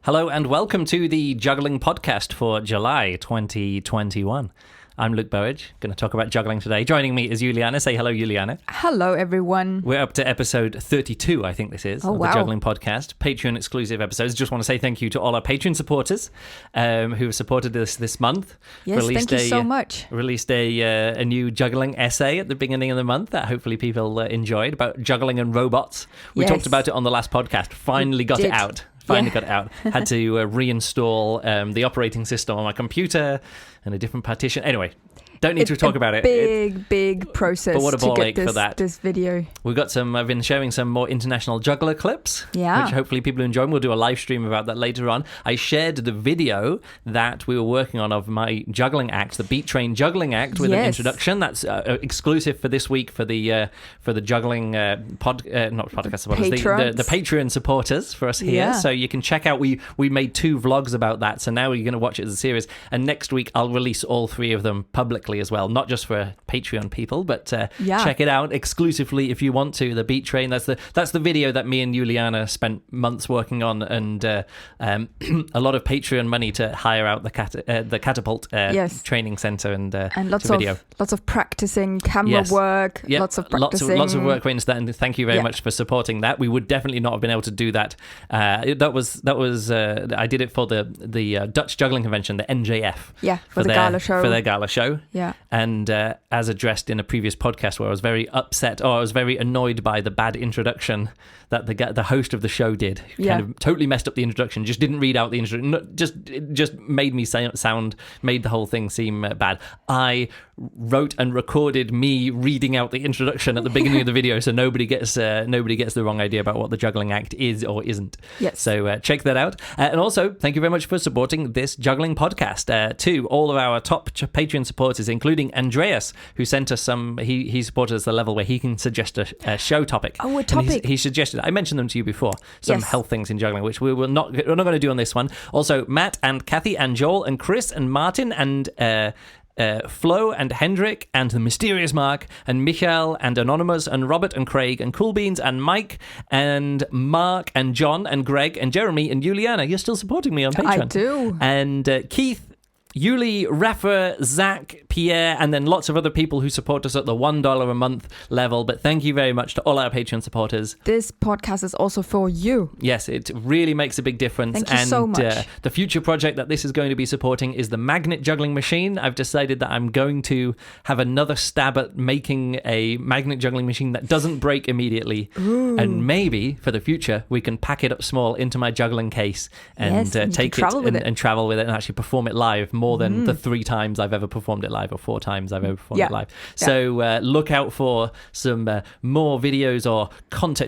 Hello and welcome to the Juggling podcast for July 2021. I'm Luke Burridge, going to talk about juggling today. Joining me is Juliane. Say hello, Juliane. Hello, everyone. We're up to episode 32, I think this is, of the Juggling podcast. Patreon exclusive episodes. Just want to say thank you to all our Patreon supporters who have supported us this month. Yes, thank you so much. Released a new juggling essay at the beginning of the month that hopefully people enjoyed about juggling and robots. We talked about it on the last podcast. Finally got it out. Got it out. Had to reinstall the operating system on my computer and a different partition. Anyway, don't need to talk about it. Big process. But what a ball ache for this video. We've got I've been showing some more international juggler clips, which hopefully people enjoy. We'll do a live stream about that later on. I shared the video that we were working on of my juggling act, the Beat Train juggling act with an introduction. That's exclusive for this week for the juggling not podcast supporters, the Patreon supporters for us here. Yeah. So you can check out. We made 2 vlogs about that. So now you're going to watch it as a series. And next week I'll release all 3 of them publicly as well, not just for Patreon people, but check it out exclusively if you want to. The Beat Train, that's the video that me and Juliana spent months working on, and a lot of Patreon money to hire out the catapult training center and lots video. Lots of practicing camera work. Yep. Lots of practicing. Lots of work went into that, and thank you very much for supporting that. We would definitely not have been able to do that. That was I did it for the Dutch Juggling Convention, the NJF. Yeah, for their gala show. Yeah. And as addressed in a previous podcast where I was very upset, or I was very annoyed by the bad introduction that the host of the show did. Kind of totally messed up the introduction, just didn't read out the introduction, just made me made the whole thing seem bad. I wrote and recorded me reading out the introduction at the beginning of the video, so nobody gets the wrong idea about what the juggling act is or isn't. Yes. So check that out. And also, thank you very much for supporting this juggling podcast. To all of our top Patreon supporters, including Andreas, who sent us some. He supported us the level where he can suggest a show topic. Oh, a topic. He suggested. I mentioned them to you before. Some health things in juggling, which we're not going to do on this one. Also, Matt and Kathy and Joel and Chris and Martin and Flo and Hendrik and the Mysterious Mark and Michael and Anonymous and Robert and Craig and Cool Beans and Mike and Mark and John and Greg and Jeremy and Juliana. You're still supporting me on Patreon. I do. And Keith, Yuli, Rafa, Zach, Pierre, and then lots of other people who support us at the $1 a month level. But thank you very much to all our Patreon supporters. This podcast is also for you. Yes, it really makes a big difference. Thank you so much. The future project that this is going to be supporting is the magnet juggling machine. I've decided that I'm going to have another stab at making a magnet juggling machine that doesn't break immediately. Ooh. And maybe for the future, we can pack it up small into my juggling case and take it and travel with it and actually perform it live more than the 3 times I've ever performed it live, or 4 times I've ever performed it live. So look out for some more videos or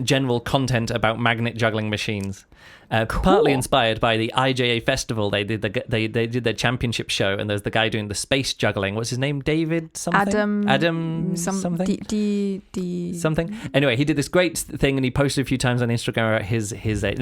general content about magnet juggling machines. Cool. Partly inspired by the IJA festival, they did their championship show, and there's the guy doing the space juggling. What's his name? David something. Adam something. Something. Anyway, he did this great thing, and he posted a few times on Instagram about his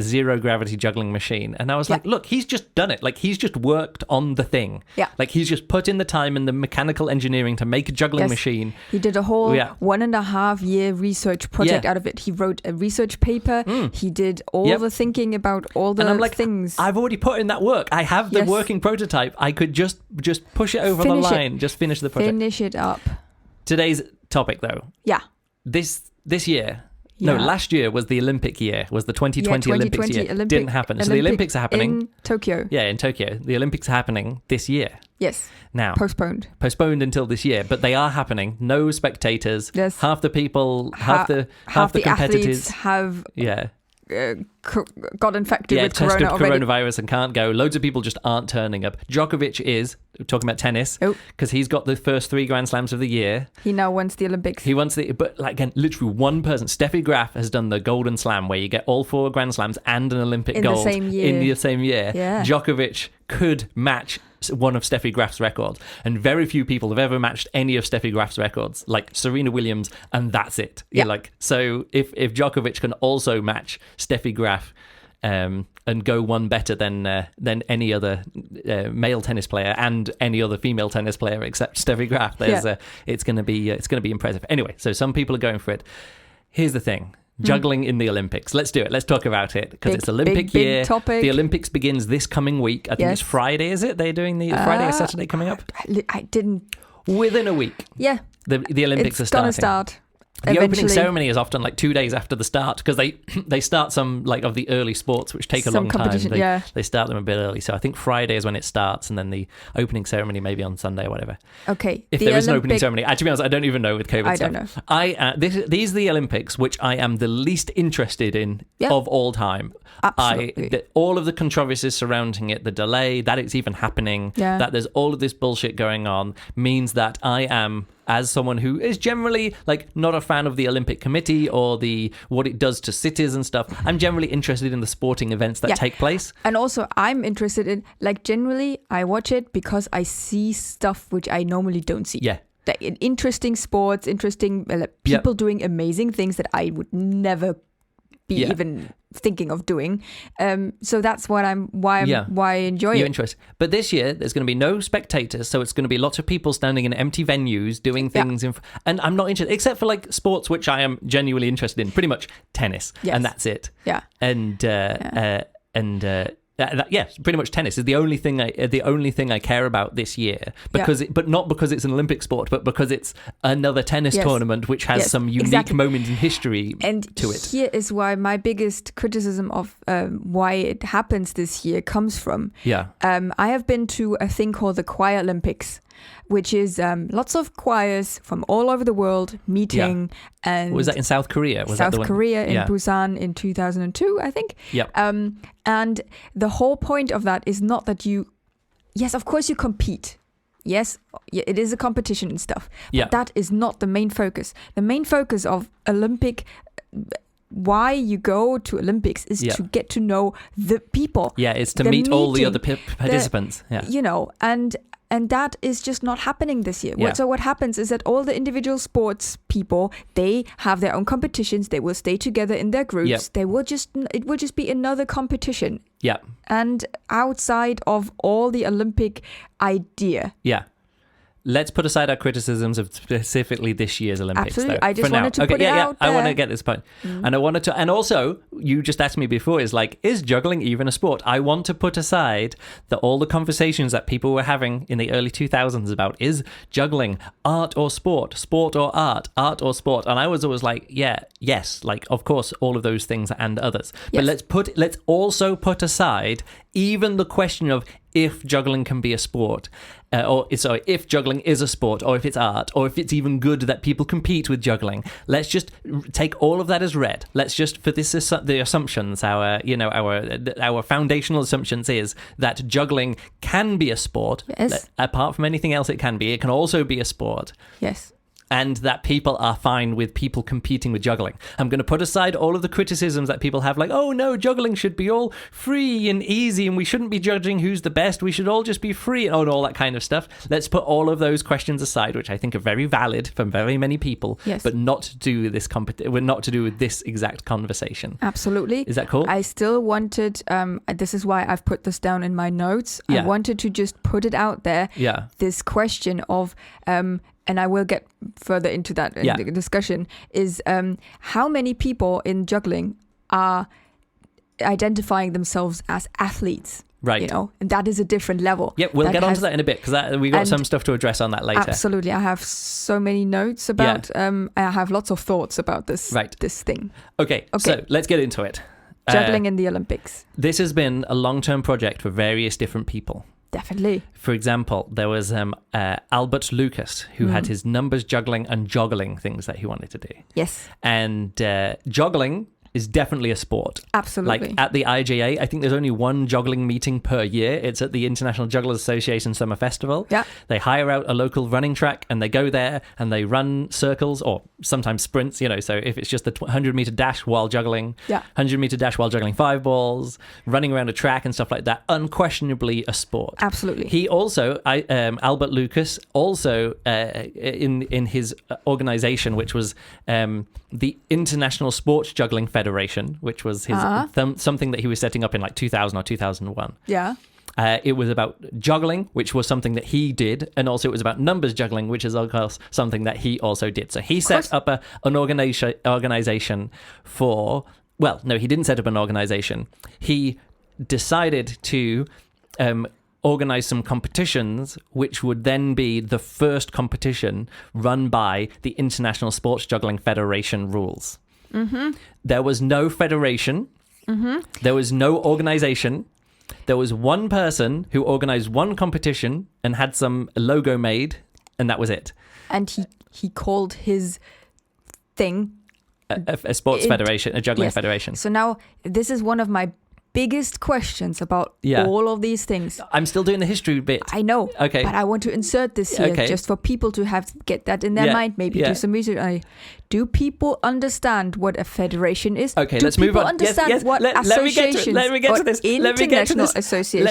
zero gravity juggling machine. And I was like, look, he's just done it. Like, he's just worked on the thing. Yeah. Like, he's just put in the time and the mechanical engineering to make a juggling machine. He did a whole 1.5 year research project out of it. He wrote a research paper. He did all the thinking about all the things. I've already put in that work. I have the working prototype. I could just push it over the line. Just finish the project. Finish it up. Today's topic, though. Yeah. This year. No, last year was the Olympic year. Was the 2020 Olympics year. Didn't happen. So the Olympics are happening in Tokyo. Yeah, in Tokyo. The Olympics are happening this year. Yes. Now. Postponed until this year, but they are happening. No spectators. Yes. Half the people, half the competitors have got infected with tested coronavirus and can't go. Loads of people just aren't turning up. Djokovic is talking about tennis because he's got the first 3 Grand Slams of the year. He now wants the Olympics. But like, again, literally one person. Steffi Graf has done the Golden Slam where you get all 4 Grand Slams and an Olympic gold in the same year. Yeah. Djokovic could match one of Steffi Graf's records, and very few people have ever matched any of Steffi Graf's records, like Serena Williams, and that's it. So if Djokovic can also match Steffi Graf and go one better than any other male tennis player and any other female tennis player except Steffi Graf, it's going to be impressive. Anyway, so some people are going for it. Here's the thing. Juggling in the Olympics. Let's do it. Let's talk about it because it's Olympic big year. Topic. The Olympics begins this coming week. I think it's Friday, is it? They're doing the Friday or Saturday coming up? I didn't. Within a week. Yeah. The Olympics are starting. It's going to start. The opening ceremony is often like 2 days after the start because they start some like of the early sports which take a long time. They start them a bit early. So I think Friday is when it starts and then the opening ceremony maybe on Sunday or whatever. Okay. If there is an opening ceremony. To be honest, I don't even know with COVID I stuff. don't know. These are the Olympics which I am the least interested in of all time. Absolutely. All of the controversies surrounding it, the delay, that it's even happening, that there's all of this bullshit going on means that I am, as someone who is generally like not a fan of the Olympic Committee or what it does to cities and stuff, I'm generally interested in the sporting events that take place. And also I'm interested in, like, generally I watch it because I see stuff which I normally don't see. Yeah. Like interesting sports, interesting people doing amazing things that I would never be even thinking of doing. So that's why I enjoy it. Interest. But this year there's going to be no spectators, so it's going to be lots of people standing in empty venues doing things and I'm not interested except for like sports which I am genuinely interested in, pretty much tennis, and that's it. Pretty much tennis is the only thing I care about this year but not because it's an Olympic sport, but because it's another tennis tournament which has some unique moment in history to it. Here is why my biggest criticism of why it happens this year comes from. I have been to a thing called the Choir Olympics, which is lots of choirs from all over the world meeting. And was that in South Korea? South Korea in Busan in 2002, I think. And the whole point of that is not that yes, of course you compete. Yes, it is a competition and stuff. But that is not the main focus. The main focus of Olympic, why you go to Olympics is to get to know the people. Yeah, it's to meet all the other participants. And that is just not happening this year. So what happens is that all the individual sports people, they have their own competitions. They will stay together in their groups. It will just be another competition. And outside of all the Olympic idea. Let's put aside our criticisms of specifically this year's Olympics. Absolutely. Though, I just wanted to put it out there. I want to get this point. And I wanted to, and also you just asked me before, is juggling even a sport? I want to put aside all the conversations that people were having in the early 2000s about, is juggling art or sport or art or sport? And I was always like, yes, like of course all of those things and others. But let's also put aside even the question of if juggling can be a sport, if juggling is a sport, or if it's art, or if it's even good that people compete with juggling. Let's just take all of that as read. Let's just, for this, the assumptions, our foundational assumptions is that juggling can be a sport. Yes. Apart from anything else it can be. It can also be a sport. Yes. And that people are fine with people competing with juggling. I'm going to put aside all of the criticisms that people have, like, oh no, juggling should be all free and easy and we shouldn't be judging who's the best. We should all just be free and all that kind of stuff. Let's put all of those questions aside, which I think are very valid from very many people, but not to do with this not to do with this exact conversation. Absolutely. Is that cool? I still wanted, this is why I've put this down in my notes. I wanted to just put it out there. This question of, and I will get further into that in the discussion, is how many people in juggling are identifying themselves as athletes? Right. And that is a different level. Yep, we'll get onto that in a bit because we've got some stuff to address on that later. Absolutely. I have so many notes about, I have lots of thoughts about this, this thing. Okay, so let's get into it. Juggling in the Olympics. This has been a long-term project for various different people. Definitely. For example, there was Albert Lucas, who had his numbers juggling and joggling things that he wanted to do. Yes. And joggling is definitely a sport. Absolutely. Like at the IJA, I think there's only one juggling meeting per year. It's at the International Jugglers Association Summer Festival. Yeah. They hire out a local running track and they go there and they run circles or sometimes sprints, so if it's just the 100-meter dash while juggling, 100-meter dash while juggling 5 balls, running around a track and stuff like that, unquestionably a sport. Absolutely. He also, Albert Lucas, also in his organization, which was the International Sports Juggling Federation, which was his something that he was setting up in like 2000 or 2001. Yeah. It was about juggling, which was something that he did, and also it was about numbers juggling, which is of course something that he also did. So he set up an organization for. Well, no, he didn't set up an organization. He decided to organize some competitions, which would then be the first competition run by the International Sports Juggling Federation rules. Mm-hmm. There was no federation. Mm-hmm. There was no organization. There was one person who organized one competition and had some logo made, and that was it. And he called his thing a sports federation, a juggling federation. So now this is one of my biggest questions about all of these things. I'm still doing the history bit. I know. Okay. But I want to insert this here just for people to get that in their mind, maybe do some research. Do people understand what a federation is? Okay, do let's move on. Understand what associations let me get to this. International associations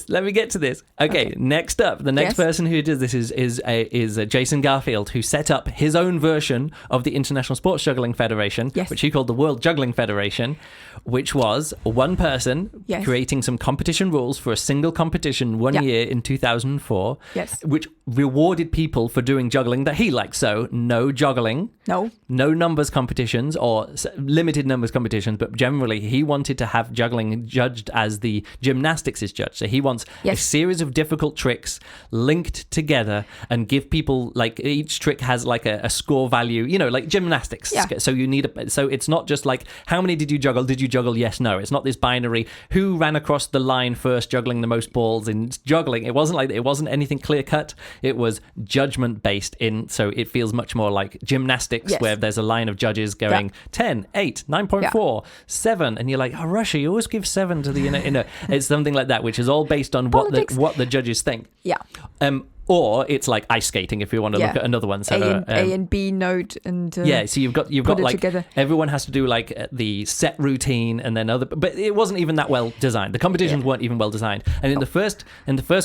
Let me get to this. Okay, next up, the next person who does this is Jason Garfield, who set up his own version of the International Sports Juggling Federation, which he called the World Juggling Federation, which was one person creating some competition rules for a single competition one year in 2004, which rewarded people for doing juggling that he liked. So no juggling. No numbers competitions or limited numbers competitions, but generally he wanted to have juggling judged as the gymnastics is judged. So he wants a series of difficult tricks linked together and give people, like, each trick has like a score value, like gymnastics. So you need so it's not just like, how many did you juggle? Did you juggle? Yes, no. It's not this binary, who ran across the line first juggling the most balls in juggling. It wasn't anything clear cut. It was judgment based so it feels much more like gymnastics, where there's a line of judges going 10, 8, 9.4, 7, and you're like, oh, Russia, you always give 7 to the it's something like that, which is all based on what the judges think. Or it's like ice skating, if you want to look at another one. So A and B note and so you've got like together. Everyone has to do like the set routine and then but it wasn't even that well designed. The competitions weren't even well designed. And in the first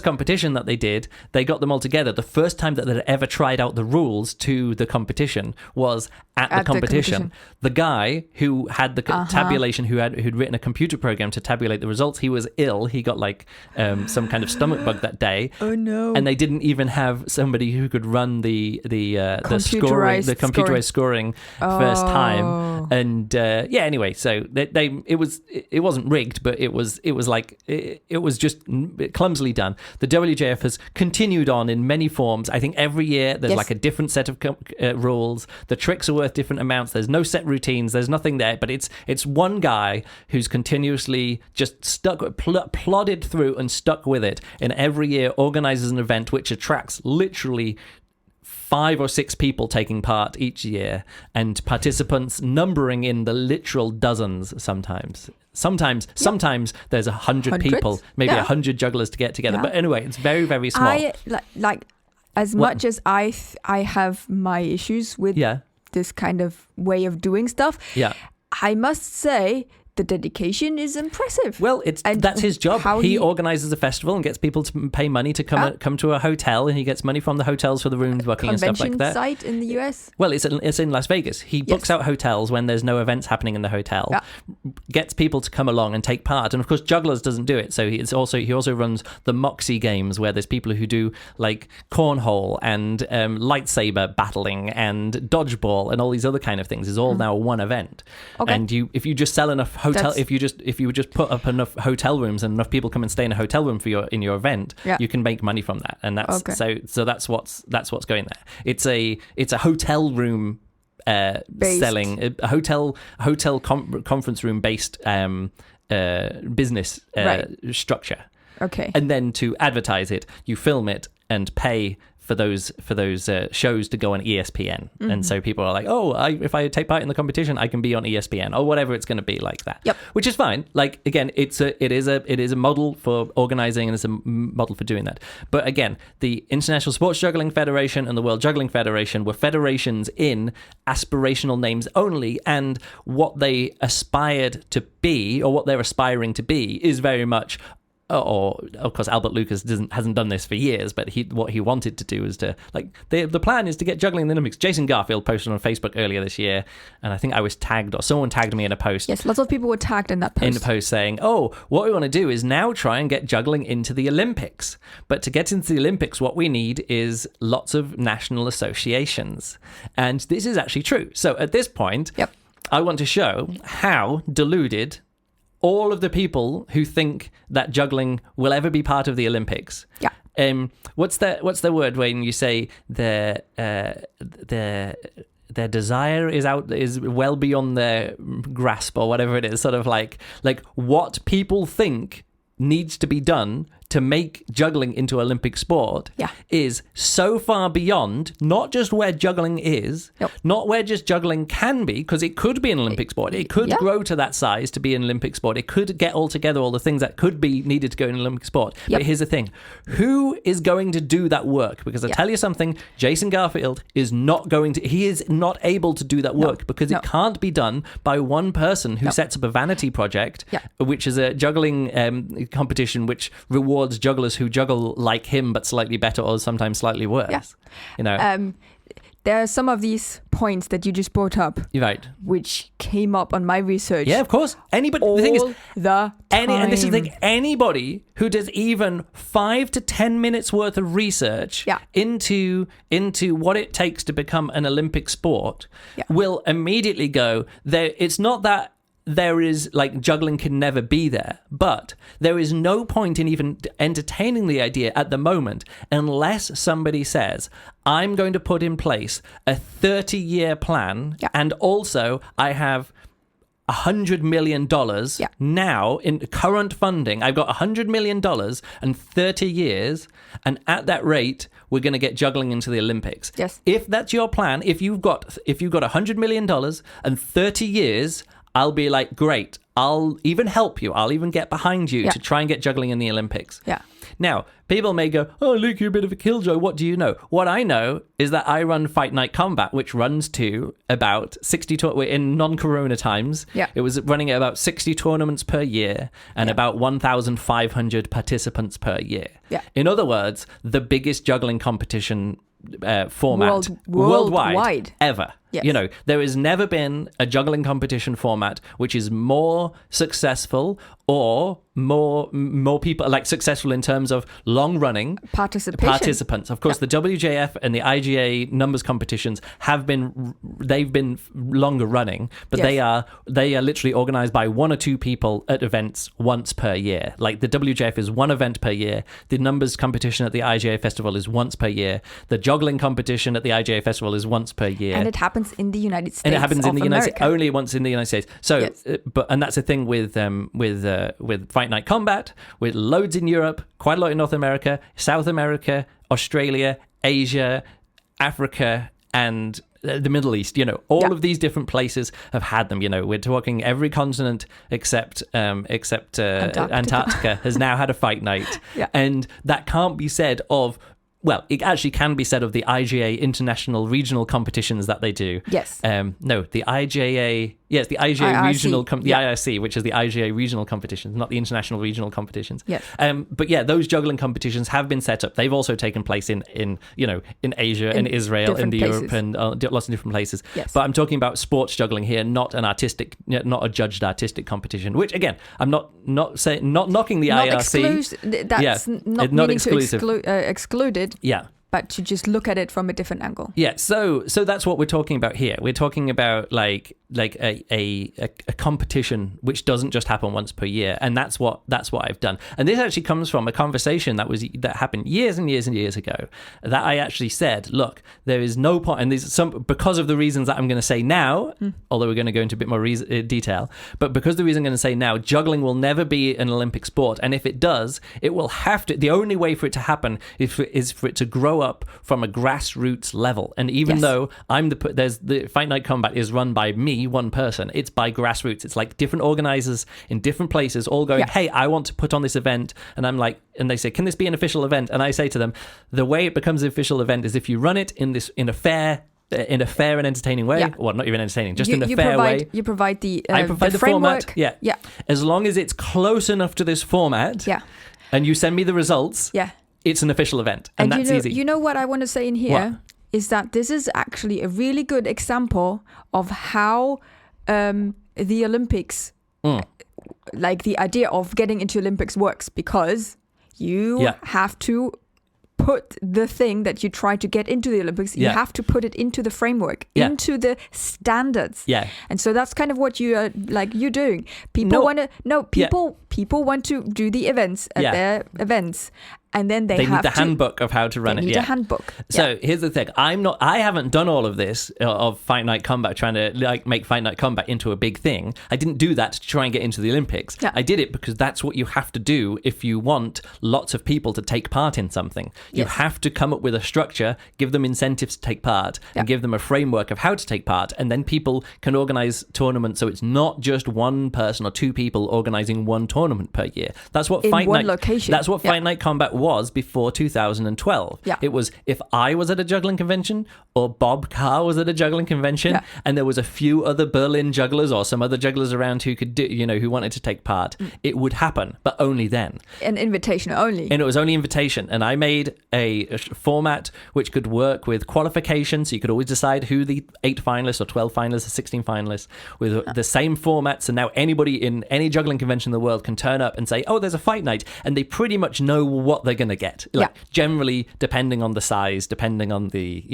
competition that they did, they got them all together. The first time that they'd ever tried out the rules to the competition was at the competition. The guy who had the tabulation, who'd written a computer program to tabulate the results, he was ill. He got like some kind of stomach bug that day. Oh no! And they didn't even have somebody who could run the computerized scoring first time. And anyway, so it wasn't rigged, but it was just clumsily done. The WJF has continued on in many forms. I think every year there's like a different set of rules. The tricks are worth different amounts. There's no set routines. There's nothing there. But it's one guy who's continuously just plodded through and stuck with it. And every year organizes an event which attracts literally 5 or 6 people taking part each year, and participants numbering in the literal dozens sometimes. Sometimes there's 100 people, maybe 100 jugglers to get together. But anyway, it's very, very small. Much as I have my issues with this kind of way of doing stuff, I must say the dedication is impressive. Well, that's his job. He organizes a festival and gets people to pay money to come to a hotel, and he gets money from the hotels for the rooms booking and stuff like that. Convention site in the US? Well, it's in Las Vegas. He books out hotels when there's no events happening in the hotel, gets people to come along and take part. And of course, Jugglers doesn't do it. So he also runs the Moxie games, where there's people who do like cornhole and lightsaber battling and dodgeball and all these other kind of things. It's all now one event. Okay. And if you just sell enough if you just put up enough hotel rooms and enough people come and stay in a hotel room in your event, you can make money from that. And that's so that's what's going there. It's a hotel room selling, a hotel conference room based business structure. Okay. And then to advertise it, you film it and pay for those shows to go on ESPN. Mm-hmm. And so people are like, if I take part in the competition, I can be on ESPN or whatever it's going to be like that. Yep. Which is fine. Like, again, it is a model for organizing, and it's a model for doing that. But again, the International Sports Juggling Federation and the World Juggling Federation were federations in aspirational names only, and what they aspired to be, or what they're aspiring to be, is very much or of course Albert Lucas hasn't done this for years, but what he wanted to do is to, like, the plan is to get juggling in the Olympics. Jason Garfield posted on Facebook earlier this year, and I think I was tagged, or someone tagged me in a post. Yes, lots of people were tagged in that post. In the post saying, what we want to do is now try and get juggling into the Olympics. But to get into the Olympics, what we need is lots of national associations. And this is actually true. So at this point, I want to show how deluded all of the people who think that juggling will ever be part of the Olympics. Yeah. What's the word when you say their desire is well beyond their grasp, or whatever it is, sort of like what people think needs to be done to make juggling into Olympic sport is so far beyond not just where juggling is, not where just juggling can be, because it could be an Olympic sport. It could grow to that size to be an Olympic sport. It could get all together all the things that could be needed to go in an Olympic sport. But here's the thing. Who is going to do that work? Because I tell you something, Jason Garfield is not able to do that work because it can't be done by one person who sets up a vanity project, which is a juggling competition which rewards jugglers who juggle like him but slightly better or sometimes slightly worse. There are some of these points that you just brought up, which came up on my research. Yeah, of course. Anybody, all the thing is, the time. And this is the thing, anybody who does even 5 to 10 minutes worth of research into what it takes to become an Olympic sport will immediately go, it's not that there is, like, juggling can never be there, but there is no point in even entertaining the idea at the moment unless somebody says, I'm going to put in place a 30-year plan, and also I have $100 million now in current funding. I've got $100 million and 30 years, and at that rate, we're going to get juggling into the Olympics. Yes. If that's your plan, if you've got $100 million and 30 years, I'll be like, great, I'll even help you. I'll even get behind you to try and get juggling in the Olympics. Yeah. Now, people may go, Luke, you're a bit of a killjoy. What do you know? What I know is that I run Fight Night Combat, which runs to about 60, in non-corona times. Yeah. It was running at about 60 tournaments per year and about 1,500 participants per year. Yeah. In other words, the biggest juggling competition format worldwide ever. Yes. There has never been a juggling competition format which is more successful or more people, like, successful in terms of long running participants. Of course, the WJF and the IGA numbers competitions they've been longer running, but they are literally organized by one or two people at events once per year. Like, the WJF is one event per year. The numbers competition at the IGA festival is once per year. The juggling competition at the IGA festival is once per year. And it happens in the United States. And it happens in the United States, only once in the United States. So, and that's the thing with Fight Night Combat, with loads in Europe, quite a lot in North America, South America, Australia, Asia, Africa, and the Middle East. All of these different places have had them. We're talking every continent except Antarctica has now had a fight night. And that can't be said of, well, it actually can be said of the IGA international regional competitions that they do. Yes. No, the IGA. Yes, the IGA IRC. Regional, the IRC, which is the IGA regional competitions, not the international regional competitions. Yes. But yeah, those juggling competitions have been set up. They've also taken place in Asia, in Israel, in Europe, and lots of different places. Yes. But I'm talking about sports juggling here, not a judged artistic competition. Which, again, I'm not knocking the IRC. That's not meaning to exclude it. Yeah. But to just look at it from a different angle. Yeah, so that's what we're talking about here. We're talking about like a competition which doesn't just happen once per year, and that's what I've done. And this actually comes from a conversation that happened years and years and years ago. That I actually said, look, there is no point, and these because of the reasons that I'm going to say now, although we're going to go into a bit more detail, but because the reason I'm going to say now, juggling will never be an Olympic sport, and if it does, it will have to. The only way for it to happen is for it to grow up from a grassroots level. And even though there's the Fight Night Combat is run by me, one person, it's by grassroots. It's like different organizers in different places all going, hey, I want to put on this event. And I'm like, and they say, can this be an official event? And I say to them, the way it becomes an official event is if you run it in a fair in a fair and entertaining way. Yeah. Well, not even entertaining, just in a fair way. You provide I provide the framework. Format. Yeah. As long as it's close enough to this format. Yeah. And you send me the results. Yeah. It's an official event, and that's easy. You know what I want to say in here is that this is actually a really good example of how the Olympics, like the idea of getting into Olympics works, because you have to put the thing that you try to get into the Olympics, you have to put it into the framework, into the standards. Yeah. And so that's kind of what you're doing. People want to do the events at their events. And then they need the handbook of how to run it. They need a handbook. So here's the thing. I haven't done all of this of Fight Night Combat, trying to make Fight Night Combat into a big thing. I didn't do that to try and get into the Olympics. Yeah. I did it because that's what you have to do if you want lots of people to take part in something. You have to come up with a structure, give them incentives to take part, and give them a framework of how to take part. And then people can organize tournaments, so it's not just one person or two people organizing one tournament per year. That's what Fight Night Combat was before 2012. Yeah. It was if I was at a juggling convention or Bob Carr was at a juggling convention and there was a few other Berlin jugglers or some other jugglers around who could do, who wanted to take part, it would happen, but only then. An invitation only. And it was only invitation. And I made a format which could work with qualification, so you could always decide who the 8 finalists or 12 finalists or 16 finalists with the same format. So now anybody in any juggling convention in the world can turn up and say, oh, there's a fight night, and they pretty much know what they're going to get. Generally, depending on the size, depending on the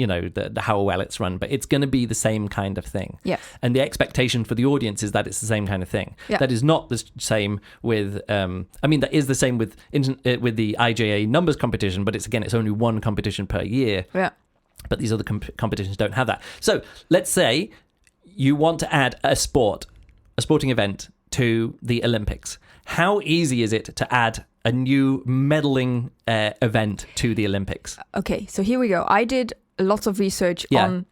how well it's run, but it's going to be the same kind of thing. Yes. And the expectation for the audience is that it's the same kind of thing. Yeah. That is not the same with that is the same with the IJA numbers competition, but it's only one competition per year. Yeah. But these other competitions don't have that. So let's say you want to add a sporting event to the Olympics. How easy is it to add a new medaling event to the Olympics? Okay, so here we go. I did lots of research on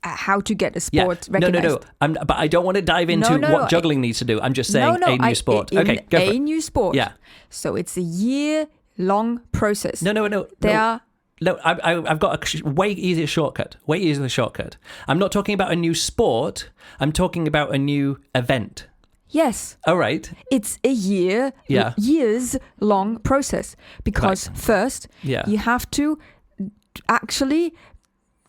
how to get a sport recognized. No. But I don't want to dive into what juggling needs to do. I'm just saying a new sport. Okay, go for it. A new sport. Yeah. So it's a year-long process. No. No, I've got a way easier shortcut. I'm not talking about a new sport. I'm talking about a new event. Yes. All right. It's a years long process because first you have to actually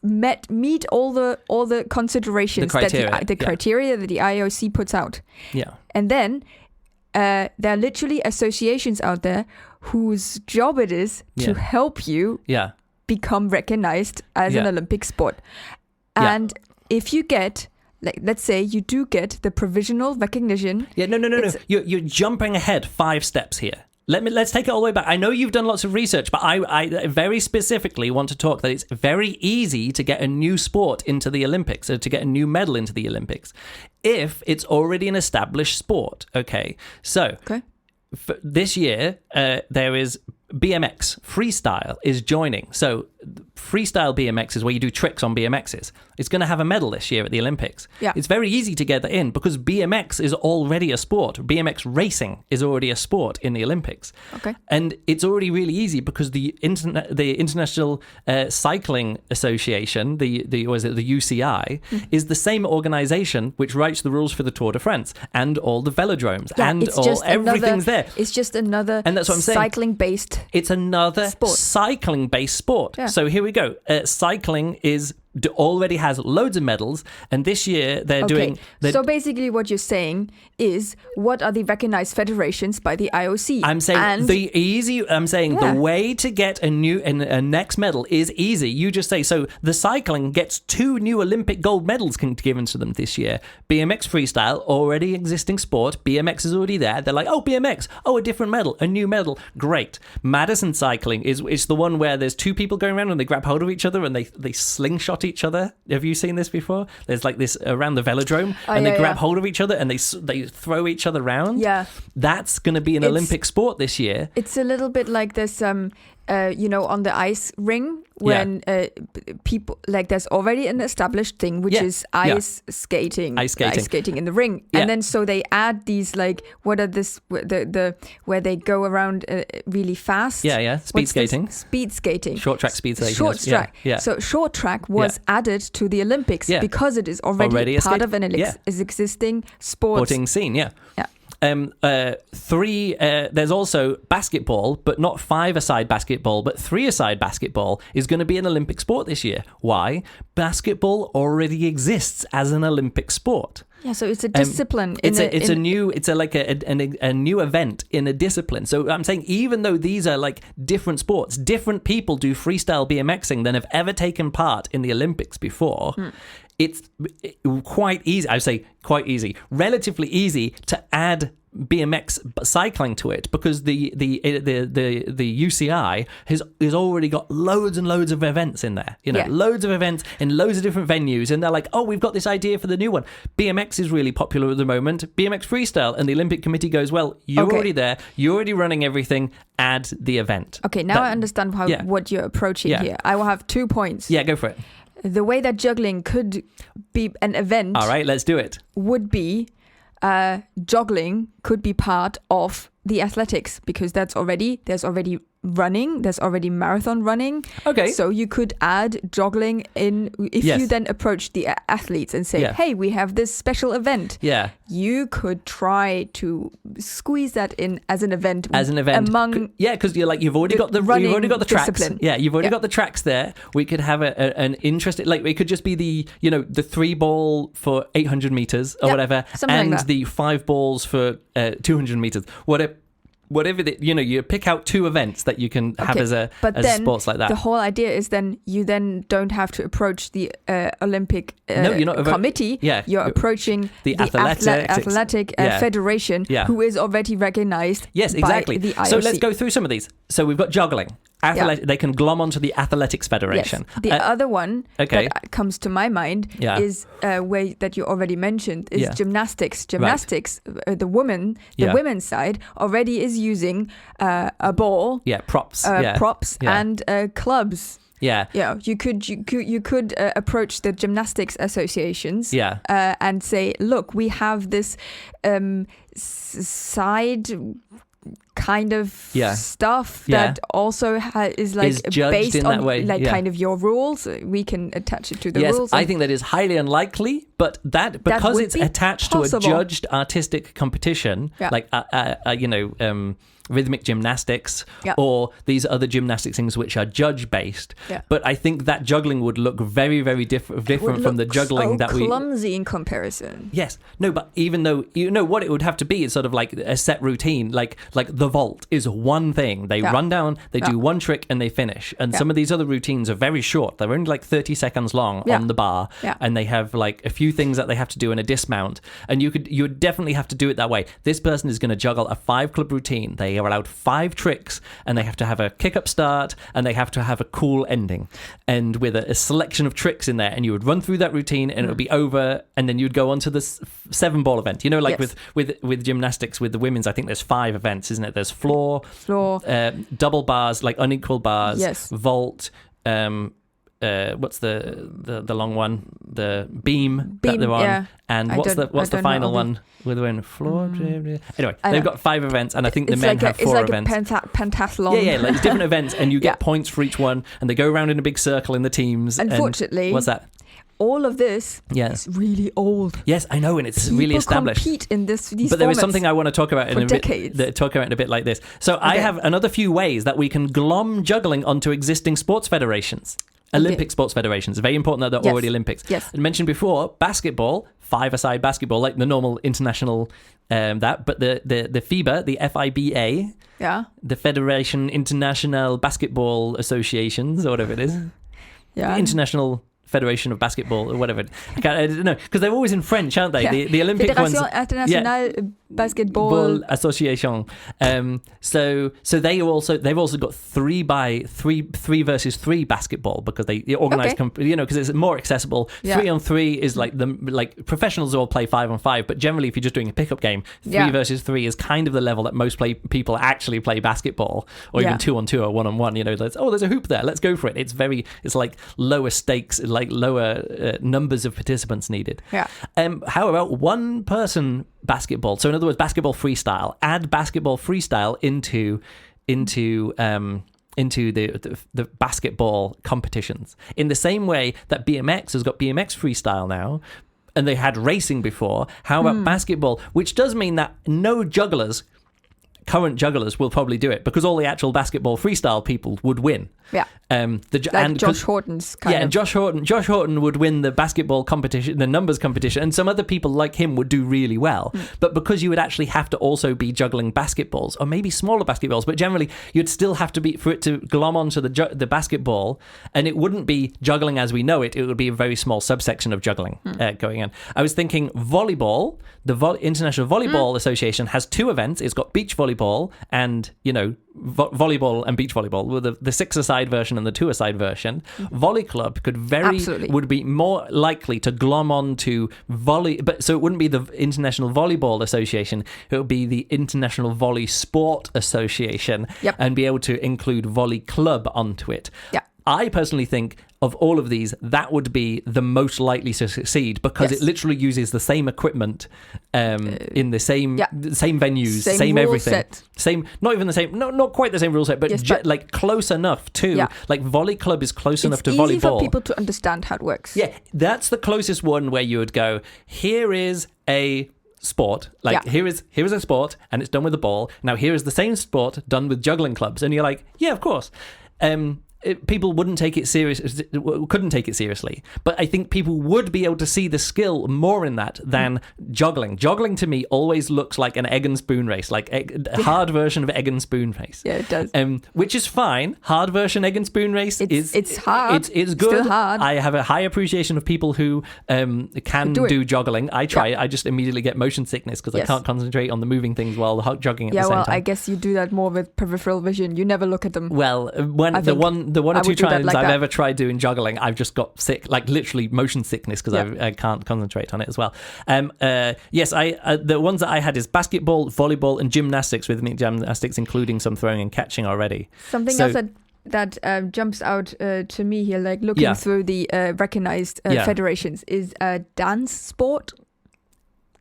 meet all the considerations, the criteria that the IOC puts out. Yeah. And then there are literally associations out there whose job it is to help you become recognized as an Olympic sport. And if you get, let's say you do get the provisional recognition. Yeah, no. You're jumping ahead 5 steps here. Let's take it all the way back. I know you've done lots of research, but I very specifically want to talk that it's very easy to get a new sport into the Olympics, or to get a new medal into the Olympics, if it's already an established sport. Okay, so for this year there is BMX freestyle is joining. So freestyle BMX is where you do tricks on BMXs. It's going to have a medal this year at the Olympics. Yeah. It's very easy to get that in because BMX is already a sport. BMX racing is already a sport in the Olympics. Okay. And it's already really easy because the International Cycling Association, the UCI, is the same organization which writes the rules for the Tour de France and all the velodromes and everything's there. It's just another cycling-based It's another cycling-based sport. Yeah. So here we go. Cycling already has loads of medals, and this year they're doing. So basically, what you're saying is, what are the recognized federations by the IOC? I'm saying the way to get a next medal is easy. You just say so. The cycling gets 2 new Olympic gold medals given to them this year. BMX freestyle, already existing sport. BMX is already there. They're like, oh, BMX, a different medal, a new medal, great. Madison cycling is the one where there's 2 people going around and they grab hold of each other and they slingshot each other. Have you seen this before? There's like this around the velodrome and they grab hold of each other and they throw each other around. Yeah. That's going to be an Olympic sport this year. It's a little bit like this on the ice ring when people like there's already an established thing which is ice skating in the ring, and then so they add these like what are this the where they go around really fast. Speed skating, short track speed skating. So short track was added to the Olympics because it is already part of an existing sporting scene. There's also basketball, but not 5-a-side basketball, but 3-a-side basketball is going to be an Olympic sport this year. Why? Basketball already exists as an Olympic sport. Yeah, so it's a discipline. It's a new event in a discipline. So I'm saying even though these are like different sports, different people do freestyle BMXing than have ever taken part in the Olympics before. It's quite easy. I would say quite easy, relatively easy to add BMX cycling to it because the UCI has already got loads and loads of events in there. Loads of events in loads of different venues, and they're like, oh, we've got this idea for the new one. BMX is really popular at the moment. BMX freestyle, and the Olympic Committee goes, well, you're already there. You're already running everything. Add the event. Okay, now I understand what you're approaching here. I will have 2 points. Yeah, go for it. The way that juggling could be an event. All right, let's do it. Would be juggling could be part of the athletics because there's already running, there's already marathon running. Okay. So you could add juggling in if you then approach the athletes and say, hey, we have this special event. Yeah. You could try to squeeze that in as an event. Among because you've already got the tracks. Discipline. Yeah, you've already got the tracks there. We could have an interesting it could just be the 3-ball for 800 meters or whatever, and like the 5 balls for 200 meters. Whatever you pick out 2 events that you can have as sports like that. The whole idea is then you don't have to approach the Olympic committee. You're approaching the athletic federation, who is already recognized. Yes, exactly. By the IOC. So let's go through some of these. So we've got juggling. They can glom onto the Athletics Federation. Yes. The other one that comes to my mind is way that you already mentioned is gymnastics. Gymnastics, the women's side already is using a ball, props, and clubs. Yeah. You could approach the gymnastics associations and say, look, we have this side kind of stuff that also is based on that way. Kind of your rules. We can attach it to the rules. I think that is highly unlikely, but because it's attached to a judged artistic competition, rhythmic gymnastics or these other gymnastics things which are judge based. But I think that juggling would look very, very different from the juggling that we clumsy in comparison. Yes. No, but even though what it would have to be is sort of like a set routine, like the vault is one thing. They run down, they do one trick and they finish. And some of these other routines are very short. They're only like 30 seconds long on the bar. And they have like a few things that they have to do in a dismount. And you would definitely have to do it that way. This person is going to juggle a 5-club routine. They are allowed 5 tricks and they have to have a kick-up start and they have to have a cool ending. And with a selection of tricks in there, and you would run through that routine and it would be over, and then you'd go on to the 7-ball event. With gymnastics, with the women's, I think there's 5 events, isn't it? There's floor, double bars, like unequal bars, vault, what's the long one? The beam that they're on, and what's the final one with the floor? Anyway, they've got 5 events, and I think the men have 4 events. It's like a pentathlon. Like different events, and you get points for each one, and they go around in a big circle in the teams. Unfortunately, what's that? All of this is really old. Yes, I know, and it's really established. People compete in these But there is something I want to talk about in decades. a bit like this. So I have another few ways that we can glom juggling onto existing sports federations. Olympic sports federations. Very important that they're already Olympics. Yes. I mentioned before, basketball, 5-a-side basketball, like the normal international but the FIBA, the FIBA, the Federation International Basketball Associations, or whatever it is. The International Federation of Basketball or whatever. I don't know, because they're always in French, aren't they? The Olympic Fédération ones. Internationale Basketball Association. So they've also got 3 versus 3 basketball because they organize because it's more accessible. 3-on-3 is like professionals all play 5-on-5, but generally if you're just doing a pickup game, 3 versus 3 is kind of the level that most people actually play basketball, or even 2-on-2 or 1-on-1. There's a hoop there, let's go for it. It's like lower stakes, like lower numbers of participants needed. How about 1-person basketball? So in other words, basketball freestyle. Add basketball freestyle into the basketball competitions, in the same way that BMX has got BMX freestyle now, and they had racing before. How about basketball, which does mean that no current jugglers will probably do it, because all the actual basketball freestyle people would win. Josh Horton's kind of. And Josh Horton would win the basketball competition, the numbers competition, and some other people like him would do really well. But because you would actually have to also be juggling basketballs, or maybe smaller basketballs, but generally you'd still have to be, for it to glom onto the basketball, and it wouldn't be juggling as we know it. It would be a very small subsection of juggling going on. I was thinking volleyball. The International Volleyball Association has 2 events. It's got beach volleyball and volleyball and beach volleyball, with the 6-a-side version and the 2-a-side version. Volley Club would be more likely to glom on to volley, but so it wouldn't be the International Volleyball Association, it would be the International Volley Sport Association, and be able to include Volley Club onto it. I personally think of all of these, that would be the most likely to succeed, because it literally uses the same equipment in the same venues, same everything. Set. Same, not even the same, not quite the same rule set, but like close enough to, like Volley Club is close enough to volleyball. It's easy for people to understand how it works. Yeah, that's the closest one where you would go, here is a sport, here is a sport, and it's done with a ball. Now here is the same sport done with juggling clubs, and you're like, yeah, of course. People couldn't take it seriously, but I think people would be able to see the skill more in that than juggling. Juggling to me always looks like an egg and spoon race, like a hard version of egg and spoon race. Yeah, it does. Which is fine. Hard version egg and spoon race it's hard. It's good. Still hard. I have a high appreciation of people who can do juggling. I try it. I just immediately get motion sickness because I can't concentrate on the moving things while juggling at the same time. I guess you do that more with peripheral vision. You never look at them. Well, the one or two times I've ever tried doing juggling, I've just got sick, like literally motion sickness, because I can't concentrate on it as well. The ones that I had is basketball, volleyball, and gymnastics, with me gymnastics including some throwing and catching already. Something else that jumps out to me here, like looking through the recognized federations, is dance sport.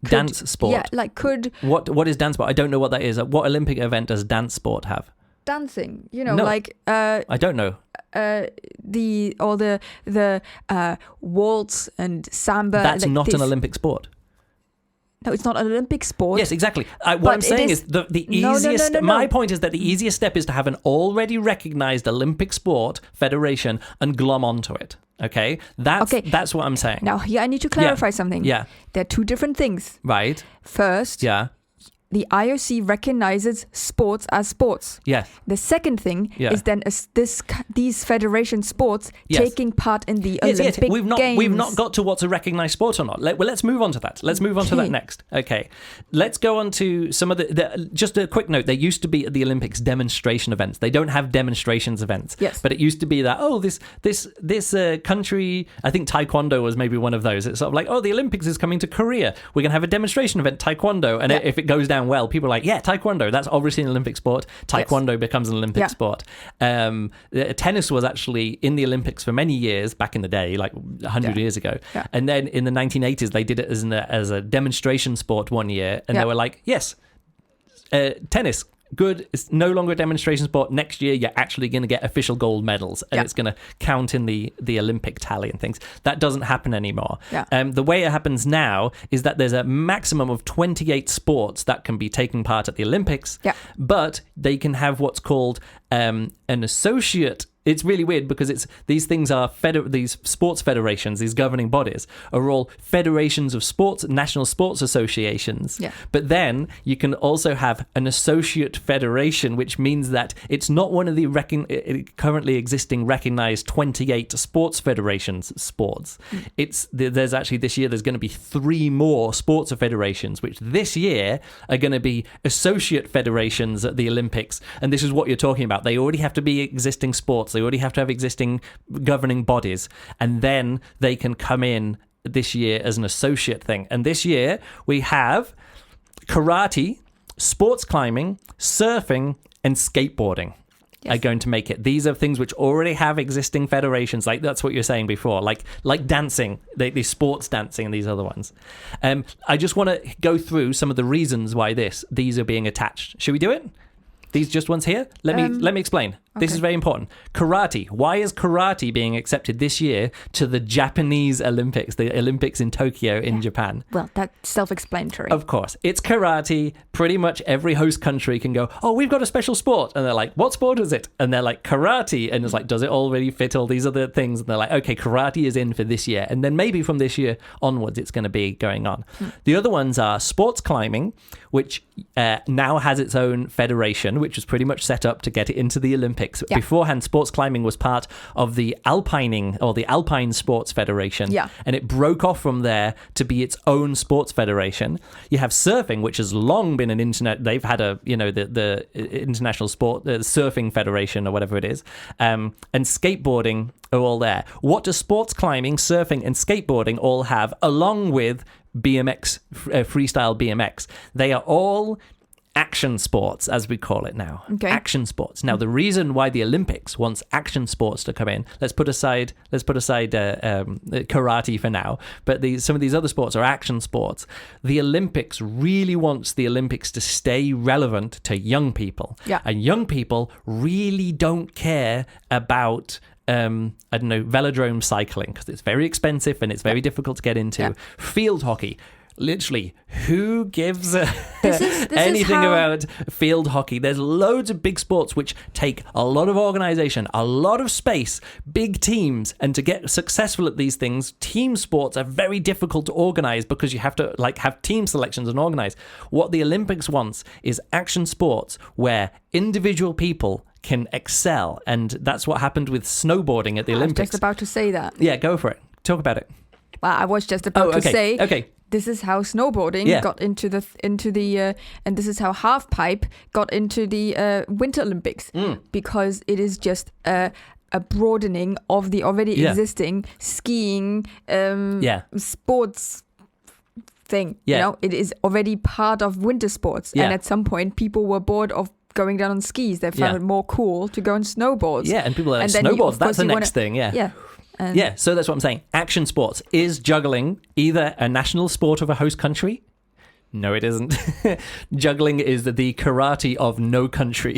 Dance sport? Yeah, like could... What is dance sport? I don't know what that is. What Olympic event does dance sport have? Dancing, I don't know. The waltz and samba. That's not an Olympic sport. No, it's not an Olympic sport. Yes, exactly. What I'm saying is the easiest... No. My point is that the easiest step is to have an already recognized Olympic sport federation and glom onto it. Okay? That's what I'm saying. Now, here I need to clarify something. Yeah. There are 2 different things. Right. First... the IOC recognizes sports as sports. Yes. The second thing is then these federation sports taking part in the Olympic Games. We've not got to what's a recognized sport or not. Let's move on to that. Let's move on to that next. Okay. Let's go on to some of the just a quick note. There used to be at the Olympics demonstration events. They don't have demonstrations events. Yes. But it used to be that, this country, I think Taekwondo was maybe one of those. It's sort of like, the Olympics is coming to Korea. We're going to have a demonstration event, Taekwondo. And if it goes down well, people are like, Taekwondo, that's obviously an Olympic sport. Taekwondo becomes an Olympic sport. Tennis was actually in the Olympics for many years back in the day, like 100 years ago. And then in the 1980s, they did it as a demonstration sport one year, and they were like, tennis, good. It's no longer a demonstration sport. Next year, you're actually going to get official gold medals, and it's going to count in the Olympic tally and things. That doesn't happen anymore. The way it happens now is that there's a maximum of 28 sports that can be taking part at the Olympics, but they can have what's called an associate It's really weird because these things are these sports federations, these governing bodies are all federations of sports, national sports associations. Yeah. But then you can also have an associate federation, which means that it's not one of the currently existing recognized 28 sports federations. There's actually this year there's going to be 3 more sports federations, which this year are going to be associate federations at the Olympics. And this is what you're talking about. They already have to be existing sports. They already have to have existing governing bodies, and then they can come in this year as an associate thing. And this year we have karate, sports climbing, surfing, and skateboarding. Are going to make it. These are things which already have existing federations. Like that's what you're saying before. Like dancing, the sports dancing, and these other ones. I just want to go through some of the reasons why these are being attached. Should we do it? These just ones here? Let me explain. Okay. This is very important. Karate. Why is karate being accepted this year to the Japanese Olympics, the Olympics in Tokyo in Japan? Well, that's self-explanatory. Of course. It's karate. Pretty much every host country can go, oh, we've got a special sport. And they're like, what sport is it? And they're like, karate. And it's like, does it already fit all these other things? And they're like, okay, karate is in for this year. And then maybe from this year onwards, it's going to be going on. The other ones are sports climbing, which now has its own federation, which was pretty much set up to get it into the Olympics. Yeah. Beforehand, sports climbing was part of the Alpining or the Alpine Sports Federation, and it broke off from there to be its own sports federation. You have surfing, which has long been an internet. They've had the international sport, the surfing federation or whatever it is, and skateboarding are all there. What does sports climbing, surfing, and skateboarding all have, along with BMX, freestyle BMX? They are all action sports, as we call it now. Okay. Action sports. Now, the reason why the Olympics wants action sports to come in, let's put aside karate for now, but some of these other sports are action sports. The Olympics really wants the Olympics to stay relevant to young people. Yeah. And young people really don't care about velodrome cycling because it's very expensive and it's very difficult to get into. Yeah. Field hockey. Literally, who gives anything about field hockey? There's loads of big sports which take a lot of organization, a lot of space, big teams, and to get successful at these things, team sports are very difficult to organize because you have to have team selections and organize. What the Olympics wants is action sports where individual people can excel, and that's what happened with snowboarding at the Olympics. I was just about to say that. Yeah, go for it. Talk about it. Well, I was just about to say. Okay. This is how snowboarding got into the and this is how halfpipe got into the Winter Olympics because it is just a broadening of the already existing skiing sports thing. Yeah. You know, it is already part of winter sports, and at some point people were bored of going down on skis. They found it more cool to go on snowboards. Yeah, and people are like, snowboards. That's the next thing. Yeah. So that's what I'm saying. Action sports. Is juggling either a national sport of a host country? No, it isn't. Juggling is the karate of no country.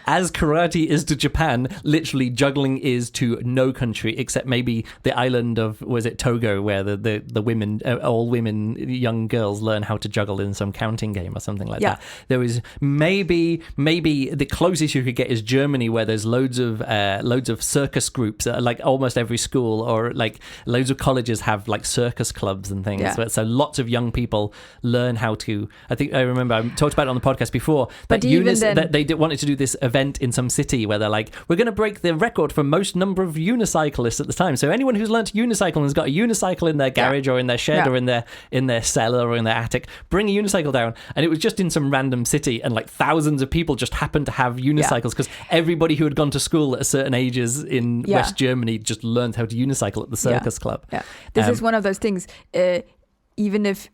As karate is to Japan, literally juggling is to no country, except maybe the island of, was it Togo, where the women, all women, young girls learn how to juggle in some counting game or something like that. There was maybe the closest you could get is Germany, where there's loads of circus groups, like almost every school, or like loads of colleges have like circus clubs and things. Yeah. So lots of young people learn how to. I remember I talked about it on the podcast before that they wanted to do this event in some city where they're like, we're going to break the record for most number of unicyclists at the time. So anyone who's learned to unicycle and has got a unicycle in their garage or in their shed or in their cellar or in their attic, bring a unicycle down. And it was just in some random city, and like thousands of people just happened to have unicycles because everybody who had gone to school at certain ages in West Germany just learned how to unicycle at the circus club. Yeah. This is one of those things. Even if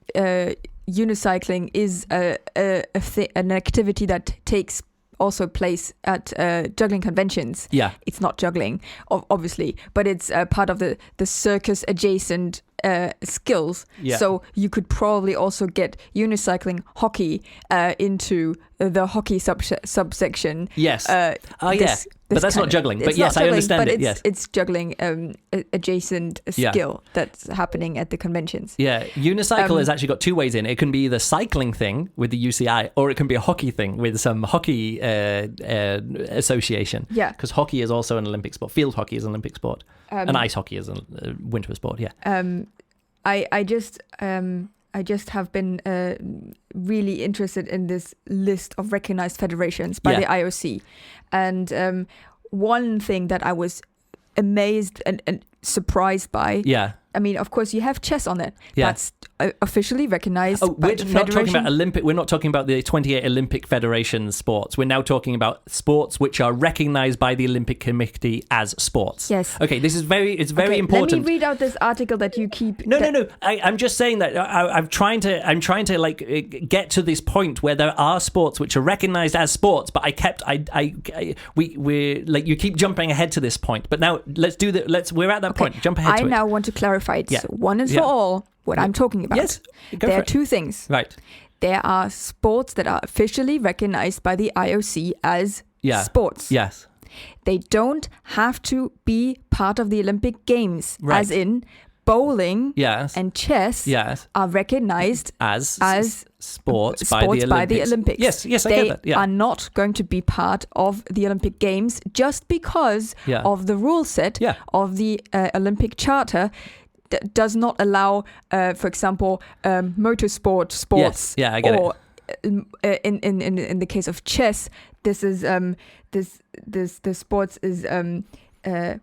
unicycling is an activity that takes also place at juggling conventions. Yeah, it's not juggling, obviously, but it's part of the circus adjacent skills. Yeah. So you could probably also get unicycling hockey into the hockey subsection. Yes. But that's not juggling. But yes, I understand it. Yes. It's juggling adjacent skill that's happening at the conventions. Yeah. Unicycle has actually got two ways in. It can be the cycling thing with the UCI, or it can be a hockey thing with some hockey association. Yeah. Because hockey is also an Olympic sport. Field hockey is an Olympic sport. And ice hockey is a winter sport. Yeah. I just have been really interested in this list of recognized federations by the IOC. And one thing that I was amazed and surprised by. Yeah. I mean, of course, you have chess on it. Yeah. That's officially recognized. We're not talking about Olympic. We're not talking about the 28 Olympic Federation sports. We're now talking about sports which are recognized by the Olympic Committee as sports. Yes. Okay. This is very important. Let me read out this article that you keep. No. I'm just saying that I'm trying to like get to this point where there are sports which are recognized as sports, but we're like, you keep jumping ahead to this point. But now we're at that point. Jump ahead to it. I now want to clarify it. So one and for all, what I'm talking about. Yes. There are two things. Right. There are sports that are officially recognized by the IOC as sports. Yes. They don't have to be part of the Olympic Games, as in bowling and chess are recognized as sports by the Olympics. Yes, I get that. Yeah. They are not going to be part of the Olympic Games just because of the rule set of the Olympic Charter. Does not allow, for example, motorsport sports. Yes. Yeah, I get or, in the case of chess, this is the sports is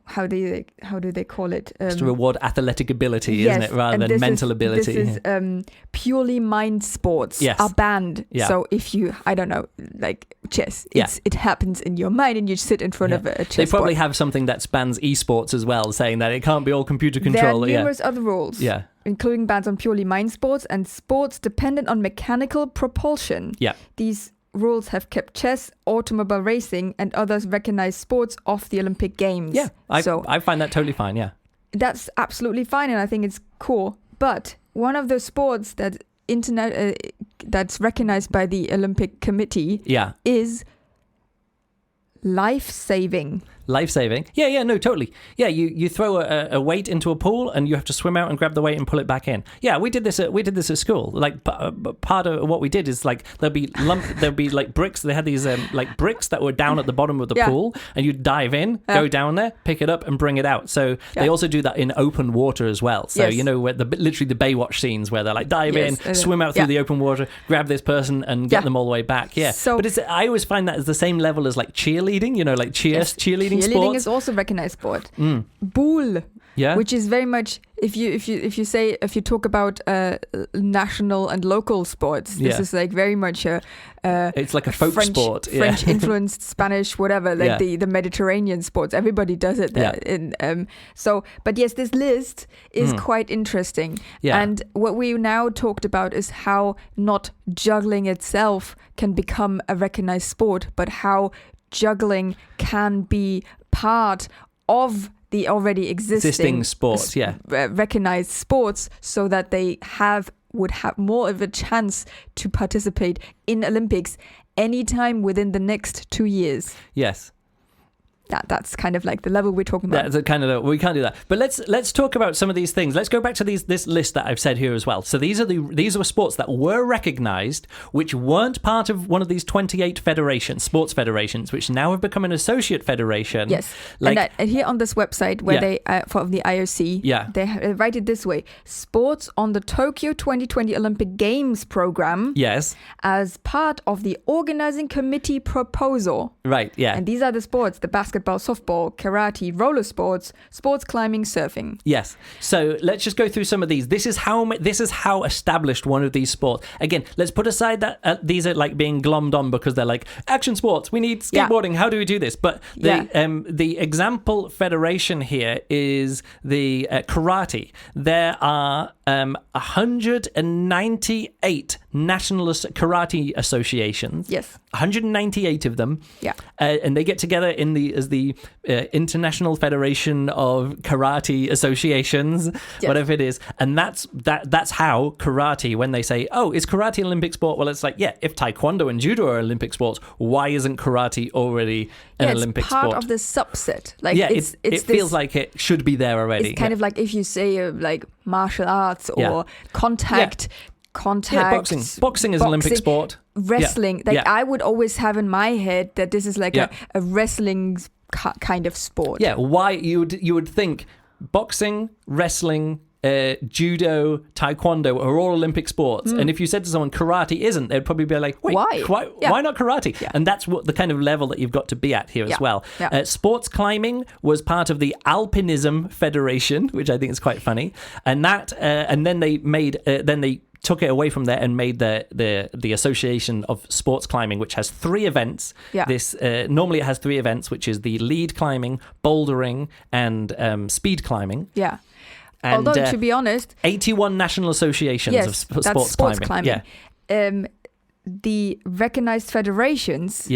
how do they call it? It's to reward athletic ability, isn't it, rather than mental ability? This is purely mind sports are banned. Yeah. So if you, I don't know, like chess, it happens in your mind and you sit in front of a chess They probably board. have something that spans esports as well, saying that it can't be all computer control. There are numerous other rules. Yeah. Including bans on purely mind sports and sports dependent on mechanical propulsion. Yeah. These rules have kept chess, automobile racing, and others recognized sports off the Olympic Games. Yeah, I find that totally fine, yeah. That's absolutely fine, and I think it's cool. But one of the sports that that's recognized by the Olympic Committee is life-saving. Life-saving? Yeah, no, totally. Yeah, you throw a weight into a pool and you have to swim out and grab the weight and pull it back in. Yeah, we did this at school. Like part of what we did is like there'd be like bricks. They had these like bricks that were down at the bottom of the pool, and you'd dive in, go down there, pick it up, and bring it out. So they also do that in open water as well. So you know, where literally the Baywatch scenes where they're like dive in, swim out through the open water, grab this person, and get them all the way back. Yeah. So, but I always find that as the same level as like cheerleading. You know, like cheerleading. Cheerleading sports. is also recognized sport. Boule, which is very much if you talk about national and local sports, this is like very much it's like a folk sport, French influenced Spanish, whatever, like the Mediterranean sports. Everybody does it there. But yes, this list is quite interesting. And what we now talked about is how not juggling itself can become a recognized sport, but how juggling can be part of the already existing sports, recognized sports, so that they would have more of a chance to participate in Olympics anytime within the next 2 years. Yes. That's kind of like the level we're talking about. That's kind of we can't do that. But let's talk about some of these things. Let's go back to this list that I've said here as well. So these are sports that were recognised, which weren't part of one of these 28 sports federations, which now have become an associate federation. Yes, and here on this website where they for the IOC, they write it this way: sports on the Tokyo 2020 Olympic Games program. Yes, as part of the organizing committee proposal. Right. Yeah, and these are the sports: the basketball, softball, karate, roller sports climbing, surfing. Yes. So let's just go through some of these. This is how established one of these sports. Again, let's put aside that these are like being glommed on because they're like action sports. We need skateboarding. How do we do this? But the example federation here is the karate. There are 198 national karate associations. Yes. 198 of them. Yeah. And they get together as the International Federation of Karate Associations, whatever it is. And that's how karate, when they say, oh, is karate an Olympic sport? Well, it's like, yeah, if taekwondo and judo are Olympic sports, why isn't karate already an Olympic sport? It's part of the subset. Like, it feels like it should be there already. It's kind of like if you say like martial arts or contact. Boxing is an Olympic sport. Wrestling, I would always have in my head that this is like a wrestling kind of sport. Yeah, why you would think boxing, wrestling, judo, taekwondo are all Olympic sports, and if you said to someone karate isn't, they'd probably be like, wait, why not karate? Yeah. And that's what the kind of level that you've got to be at here as well. Yeah. Sports climbing was part of the Alpinism Federation, which I think is quite funny, and that and then they took it away from there and made the Association of Sports Climbing, which has 3 events. Yeah. This normally it has 3 events, which is the lead climbing, bouldering, and speed climbing. Yeah. And, although, to be honest, 81 national associations of sports climbing. Yeah. The recognized federations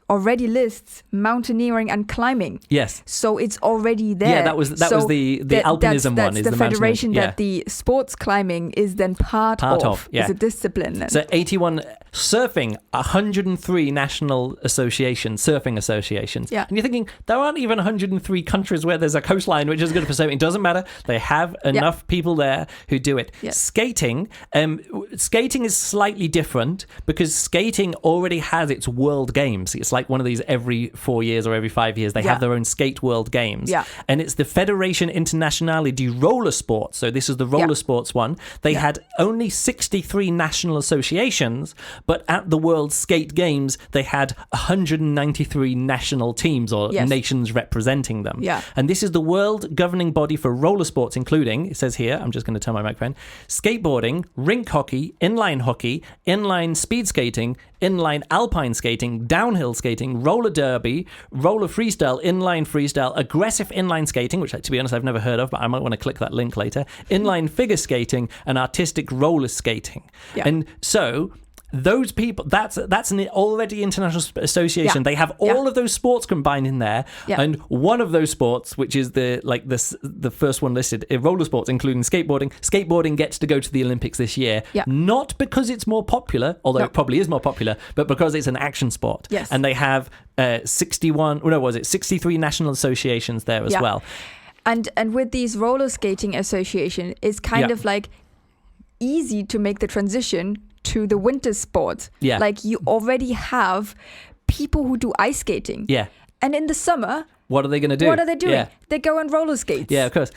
already lists mountaineering and climbing. Yes. So it's already there. Yeah, that was the alpinism one. That's the federation that the sports climbing is then part of. Is a discipline. Then. So 81 surfing, 103 national surfing associations. Yeah. And you're thinking there aren't even 103 countries where there's a coastline which is good for surfing. It doesn't matter. They have enough people there who do it. Yeah. Skating is slightly different because skating already has its world games. It's like one of these every 4 years or every 5 years. They have their own skate world games. Yeah. And it's the Federation Internationale de Roller Sports. So this is the roller sports one. They had only 63 national associations, but at the World Skate Games, they had 193 national teams or nations representing them. Yeah. And this is the world governing body for roller sports, including, it says here, I'm just going to turn my microphone, skateboarding, rink hockey, inline speed skating, inline alpine skating, downhill skating, roller derby, roller freestyle, inline freestyle, aggressive inline skating, which to be honest I've never heard of, but I might want to click that link later, inline figure skating, and artistic roller skating. Yeah. And so those people, that's an already international association. They have all of those sports combined in there, and one of those sports, which is the first one listed, roller sports, including skateboarding gets to go to the Olympics this year, not because it's more popular, although it probably is more popular, but because it's an action sport. Yes. And they have 63 national associations there as well. And with these roller skating association, it's kind of like easy to make the transition to the winter sport. Yeah. Like you already have people who do ice skating. Yeah. And in the summer, what are they going to do? What are they doing? Yeah. They go on roller skates. Yeah, of course.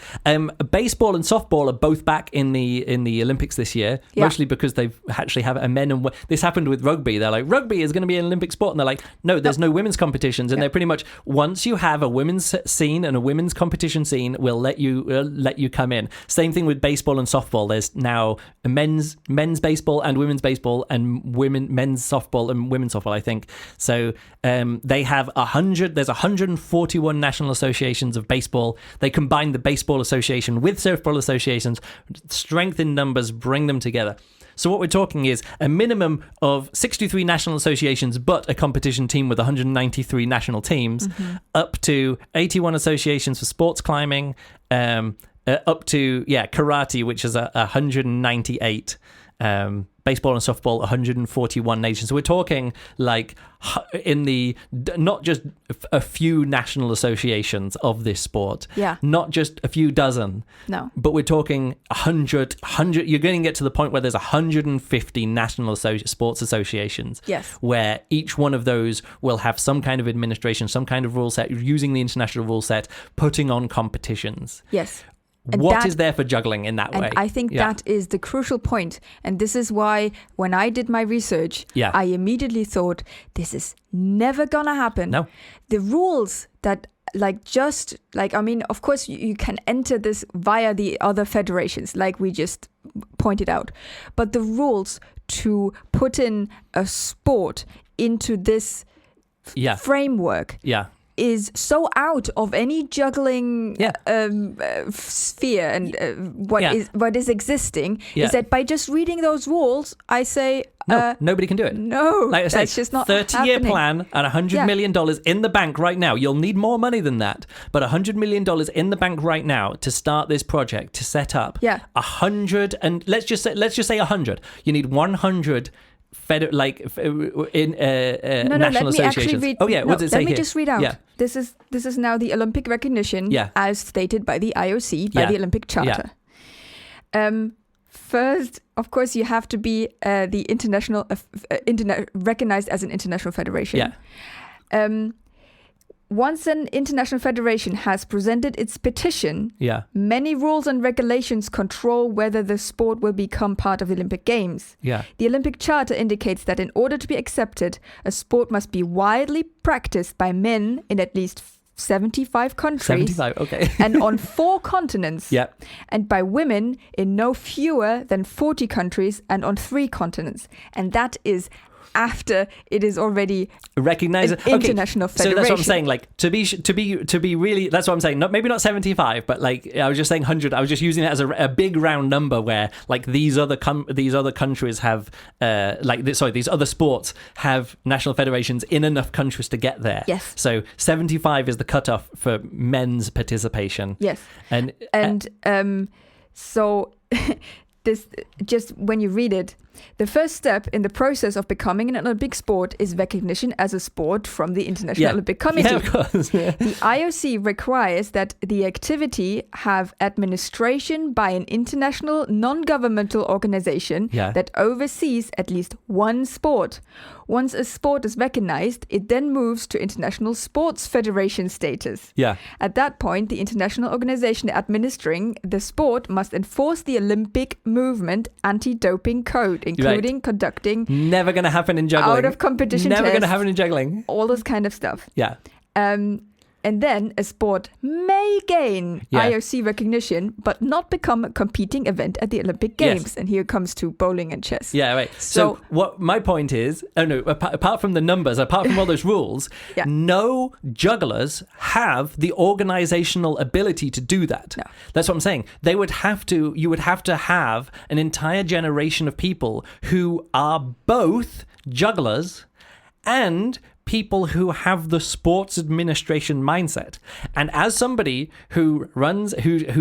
Baseball and softball are both back in the Olympics this year, mostly because they actually have a men and this happened with rugby. They're like, rugby is going to be an Olympic sport, and they're like, no, there's no women's competitions, and they're pretty much, once you have a women's scene and a women's competition scene, we'll let you come in. Same thing with baseball and softball. There's now men's baseball and women's baseball and men's softball and women's softball, I think. So they have 141 national associations of baseball. They combine the baseball association with softball associations, strength in numbers, bring them together. So what we're talking is a minimum of 63 national associations, but a competition team with 193 national teams, up to 81 associations for sports climbing, up to karate, which is 198. Baseball and softball, 141 nations. So we're talking like not just a few national associations of this sport, not just a few dozen, but we're talking 100. You're going to get to the point where there's 150 national sports associations, where each one of those will have some kind of administration, some kind of rule set, using the international rule set, putting on competitions. Yes. And what is there for juggling in that way? And I think that is the crucial point. And this is why when I did my research, I immediately thought, this is never going to happen. No. The rules that of course you can enter this via the other federations, like we just pointed out. But the rules to put in a sport into this framework is so out of any juggling sphere and what is existing is that by just reading those rules, I say nobody can do it. No, like I say, that's just not 30-year plan and $100 million in the bank right now. You'll need more money than that, but $100 million in the bank right now to start this project, to set up 100, and let's just say 100. You need 100 national associations. What does it say here? Let me just read out. Yeah. This is now the Olympic recognition as stated by the IOC, by the Olympic Charter. First, of course, you have to be the recognized as an international federation. Yeah. Once an international federation has presented its petition, many rules and regulations control whether the sport will become part of the Olympic Games. Yeah. The Olympic Charter indicates that in order to be accepted, a sport must be widely practiced by men in at least 75 countries. 75, okay. And on 4 continents. Yeah. And by women in no fewer than 40 countries and on 3 continents. And that is after it is already recognized an international federation. So that's what I'm saying. Like to be really, that's what I'm saying. Not 75, but like I was just saying 100. I was just using it as a big round number where like these other countries have these other sports have national federations in enough countries to get there. Yes. So 75 is the cutoff for men's participation. Yes. So this, just when you read it, the first step in the process of becoming an Olympic sport is recognition as a sport from the International Olympic Committee. Yeah, of course. Yeah. The IOC requires that the activity have administration by an international non-governmental organization that oversees at least one sport. Once a sport is recognized, it then moves to international sports federation status. Yeah. At that point, the international organization administering the sport must enforce the Olympic movement anti-doping code, including conducting... Never going to happen in juggling. Out of competition Never going to happen in juggling. All this kind of stuff. Yeah. And then a sport may gain IOC recognition, but not become a competing event at the Olympic Games. Yes. And here comes to bowling and chess. Yeah, right. So what my point is, apart from the numbers, apart from all those rules, no jugglers have the organizational ability to do that. No. That's what I'm saying. You would have to have an entire generation of people who are both jugglers and people who have the sports administration mindset. And as somebody who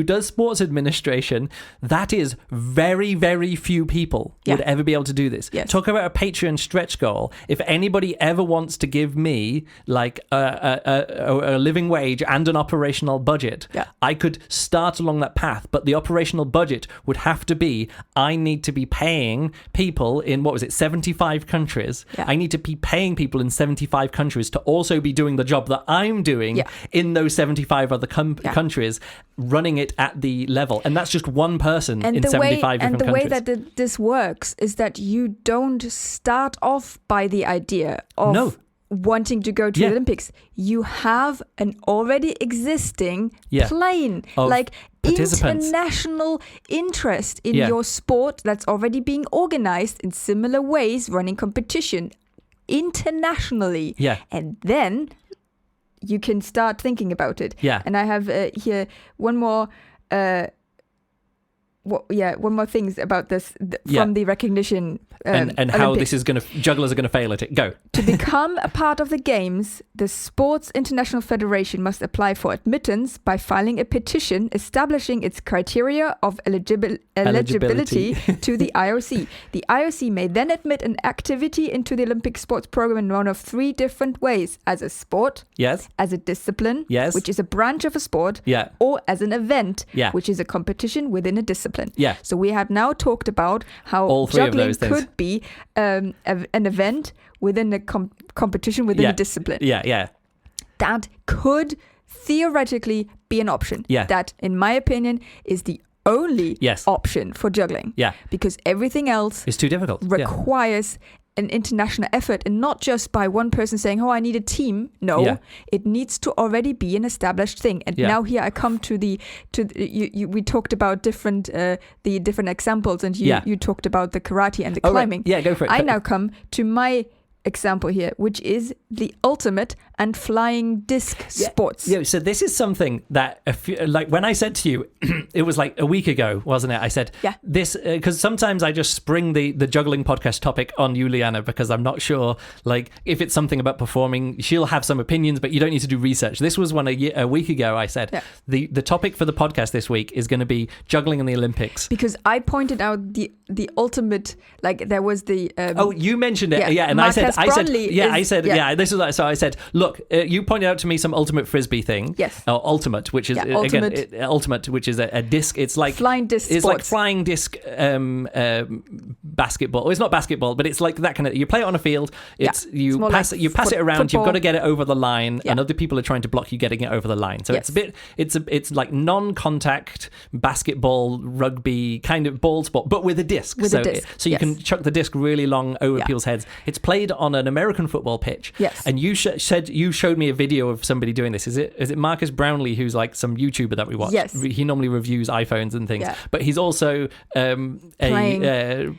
does sports administration, that is very, very few people would ever be able to do this. Yes. Talk about a Patreon stretch goal. If anybody ever wants to give me like a living wage and an operational budget, I could start along that path. But the operational budget would have to be, I need to be paying people in, 75 countries. Yeah. I need to be paying people in 75 countries to also be doing the job that I'm doing in those 75 other countries, running it at the level. And that's just one person in 75 different countries. And the way that this works is that you don't start off by the idea of wanting to go to the Olympics. You have an already existing plane, like international interest in your sport that's already being organized in similar ways, running competition internationally. And then you can start thinking about it. And I have here one more things about this from the recognition and how this is going to, jugglers are going to fail at it. Go. To become a part of the games, the Sports International Federation must apply for admittance by filing a petition establishing its criteria of eligibility to the IOC. The IOC may then admit an activity into the Olympic sports program in one of 3 different ways: as a sport, as a discipline, which is a branch of a sport, or as an event, which is a competition within a discipline. So we have now talked about how all 3 juggling of those things could be an event within a competition within a discipline. That could theoretically be an option. That, in my opinion, is the only option for juggling. Because everything else is too difficult. Requires an international effort, and not just by one person saying, "Oh, I need a team." No, it needs to already be an established thing. And now here I come to we talked about the different examples, and you talked about the karate and the climbing. Right. Yeah, go for it. I now come to my example here, which is the ultimate and flying disc sports. Yeah, so this is something that, like when I said to you, it was like a week ago, wasn't it? I said, this, because sometimes I just spring the juggling podcast topic on Juliane because I'm not sure, like, if it's something about performing, she'll have some opinions, but you don't need to do research. This was one a week ago. I said, the topic for the podcast this week is going to be juggling in the Olympics. Because I pointed out the ultimate, like, there was the... you mentioned it, and Marcus this is so I said, look, you pointed out to me some ultimate frisbee thing. Yes. Or ultimate, which is ultimate, which is a disc. It's like flying disc. It's sports. like flying disc basketball. Well, it's not basketball, but it's like that kind of. You play it on a field. You pass it around. Football. You've got to get it over the line, and other people are trying to block you getting it over the line. So it's like non-contact basketball, rugby kind of ball sport, but with a disc. So you can chuck the disc really long over people's heads. It's played on an American football pitch. Yes. And you said you showed me a video of somebody doing this. Is it Marcus Brownlee, who's like some YouTuber that we watch? Yes. He normally reviews iPhones and things, but he's also playing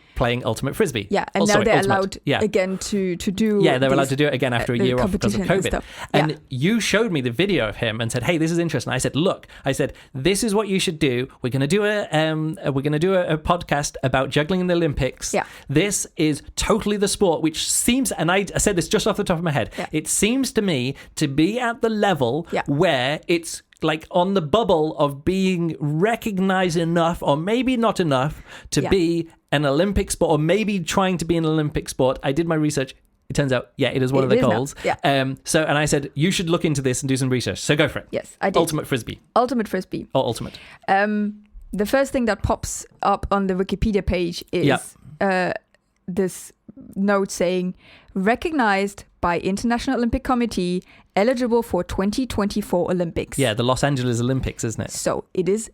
ultimate frisbee. Yeah, and now they're allowed again to do. Yeah, they're allowed to do it again after a year off because of COVID. And you showed me the video of him and said, "Hey, this is interesting." I said, "Look," I said, "This is what you should do. We're going to do a podcast about juggling in the Olympics. Yeah. This is totally the sport which seems, and I said this just off the top of my head. Yeah. It seems to me to be at the level where it's like on the bubble of being recognized enough, or maybe not enough, to be an Olympic sport, or maybe trying to be an Olympic sport." I did my research. It turns out, it is one of the goals. Yeah. And I said, you should look into this and do some research. So go for it. Yes, I did. Ultimate frisbee. Ultimate frisbee. Or ultimate. The first thing that pops up on the Wikipedia page is this note saying, recognized by International Olympic Committee, eligible for 2024 Olympics. Yeah, the Los Angeles Olympics, isn't it? So it is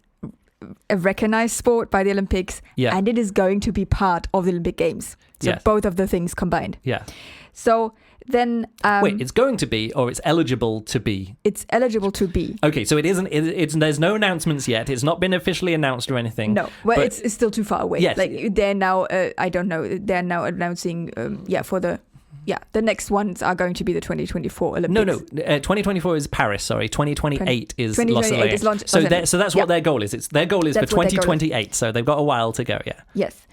a recognized sport by the Olympics, and it is going to be part of the Olympic Games. So both of the things combined. Yeah. So then... wait, it's going to be, or it's eligible to be? It's eligible to be. Okay, so it isn't. There's no announcements yet. It's not been officially announced or anything. No, well, it's still too far away. Yes. Like they're now, I don't know. They're now announcing, for the. Yeah, the next ones are going to be the 2024 Olympics. No, 2024 is Paris. Sorry, 2028 is Los Angeles. So that's what their goal is. Their goal is for 2028. So they've got a while to go. Yeah. Yes.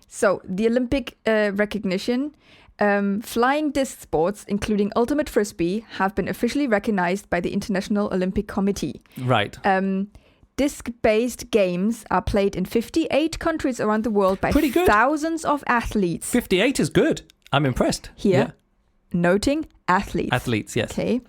So the Olympic recognition, flying disc sports, including ultimate frisbee, have been officially recognized by the International Olympic Committee. Right. Disc-based games are played in 58 countries around the world by thousands of athletes. 58 is good. I'm impressed. Here, noting athletes. Athletes, yes. Okay.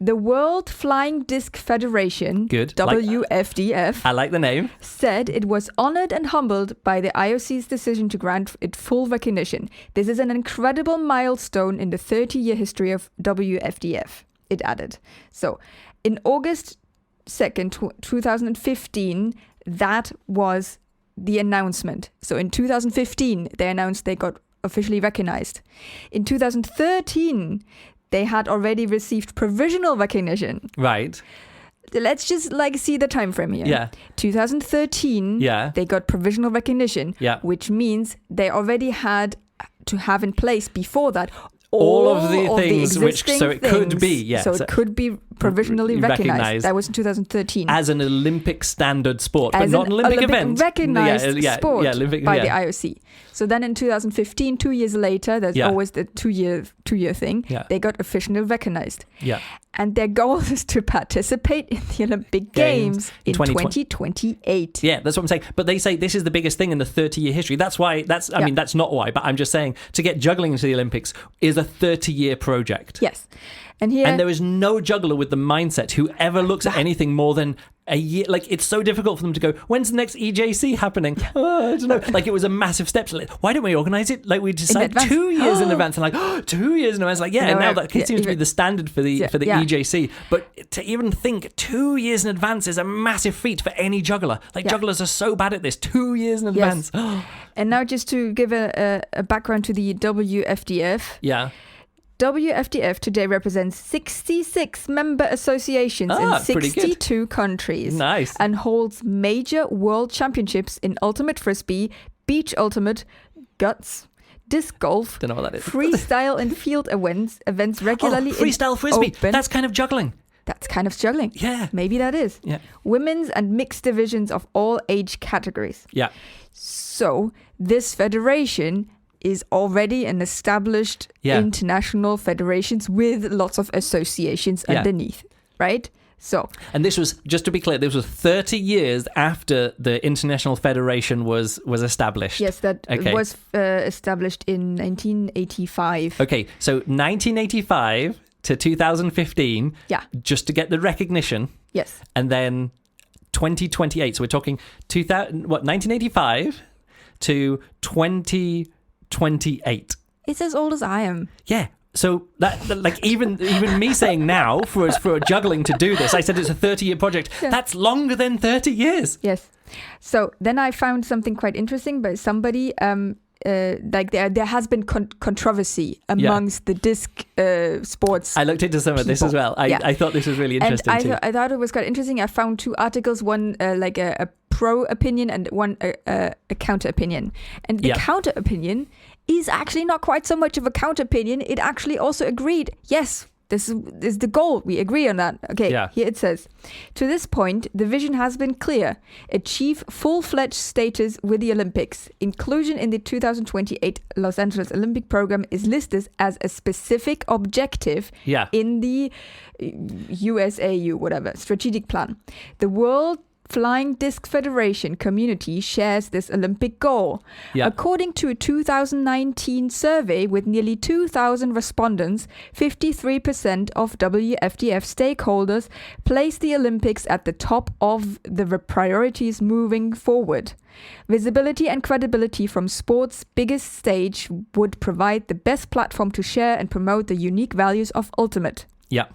The World Flying Disc Federation, WFDF, I like the name, said it was honored and humbled by the IOC's decision to grant it full recognition. This is an incredible milestone in the 30-year history of WFDF, it added. So, in August 2nd, 2015, that was the announcement. So, in 2015, they announced they got officially recognized. In 2013, they had already received provisional recognition. Right. Let's just see the time frame here. Yeah. 2013, they got provisional recognition, which means they already had to have in place before that all of the things it could be, So it could be provisionally recognized. That was in 2013. As an Olympic standard sport, but not an Olympic event. Recognized sport by the IOC. So then in 2015, 2 years later, there's always the two-year thing, they got officially recognized. Yeah. And their goal is to participate in the Olympic Games in 2028. Yeah, that's what I'm saying. But they say this is the biggest thing in the 30-year history. That's why, I mean, that's not why, but I'm just saying to get juggling into the Olympics is a 30-year project. Yes. And there is no juggler with the mindset who ever looks at anything more than a year. Like, it's so difficult for them to go, when's the next EJC happening? I don't know. Like, it was a massive step. So, why don't we organise it? Like, we decide 2 years in advance. And 2 years in advance. Like, and now that seems to be the standard for the EJC. But to even think 2 years in advance is a massive feat for any juggler. Like, jugglers are so bad at this. 2 years in advance. And now just to give a background to the WFDF. Yeah. WFDF today represents 66 member associations in 62 countries. Nice. And holds major world championships in ultimate frisbee, beach ultimate, guts, disc golf, don't know what that is. freestyle and field events regularly. Freestyle frisbee. Open. That's kind of juggling. That's kind of juggling. Yeah. Maybe that is. Yeah. Women's and mixed divisions of all age categories. Yeah. So this federation is already an established international federations with lots of associations underneath, right? So, and this was, just to be clear, this was 30 years after the International Federation was established. Yes, that was established in 1985. Okay, so 1985 to 2015, just to get the recognition. Yes. And then 2028, so we're talking 1985 to 2028. It's as old as I am. Yeah. So that like even me saying now for juggling to do this, I said it's a 30-year project. Yeah. That's longer than 30 years. Yes. So then I found something quite interesting by somebody. Like there has been controversy amongst the disc sports. I looked into some of this as well. I thought this was really interesting and too. I thought it was quite interesting. I found two articles, one like a pro opinion and one a counter opinion. And the counter opinion is actually not quite so much of a counter opinion. It actually also agreed, yes, this is the goal. We agree on that. Okay, here it says, to this point, the vision has been clear. Achieve full-fledged status with the Olympics. Inclusion in the 2028 Los Angeles Olympic program is listed as a specific objective in the USAU, whatever, strategic plan. The World Flying Disc Federation community shares this Olympic goal. According to a 2019 survey with nearly 2,000 respondents, 53% of WFDF stakeholders place the Olympics at the top of the priorities moving forward. Visibility and credibility from sport's biggest stage would provide the best platform to share and promote the unique values of Ultimate. Yeah.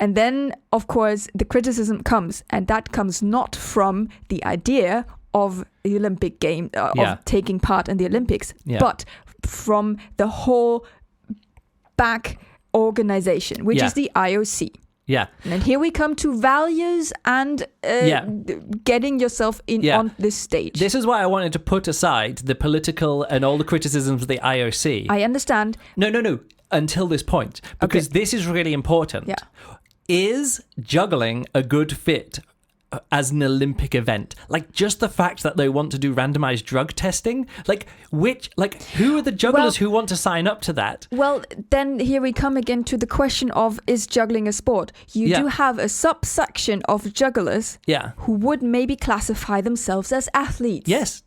And then, of course, the criticism comes, and that comes not from the idea of the Olympic game, of taking part in the Olympics, but from the whole back organization, which is the IOC. Yeah. And here we come to values and getting yourself in on this stage. This is why I wanted to put aside the political and all the criticisms of the IOC. I understand. No. Until this point, because this is really important. Yeah. Is juggling a good fit as an Olympic event? Like, just the fact that they want to do randomized drug testing? Who are the jugglers who want to sign up to that? Well, then here we come again to the question of, is juggling a sport? You do have a subsection of jugglers who would maybe classify themselves as athletes. Yes.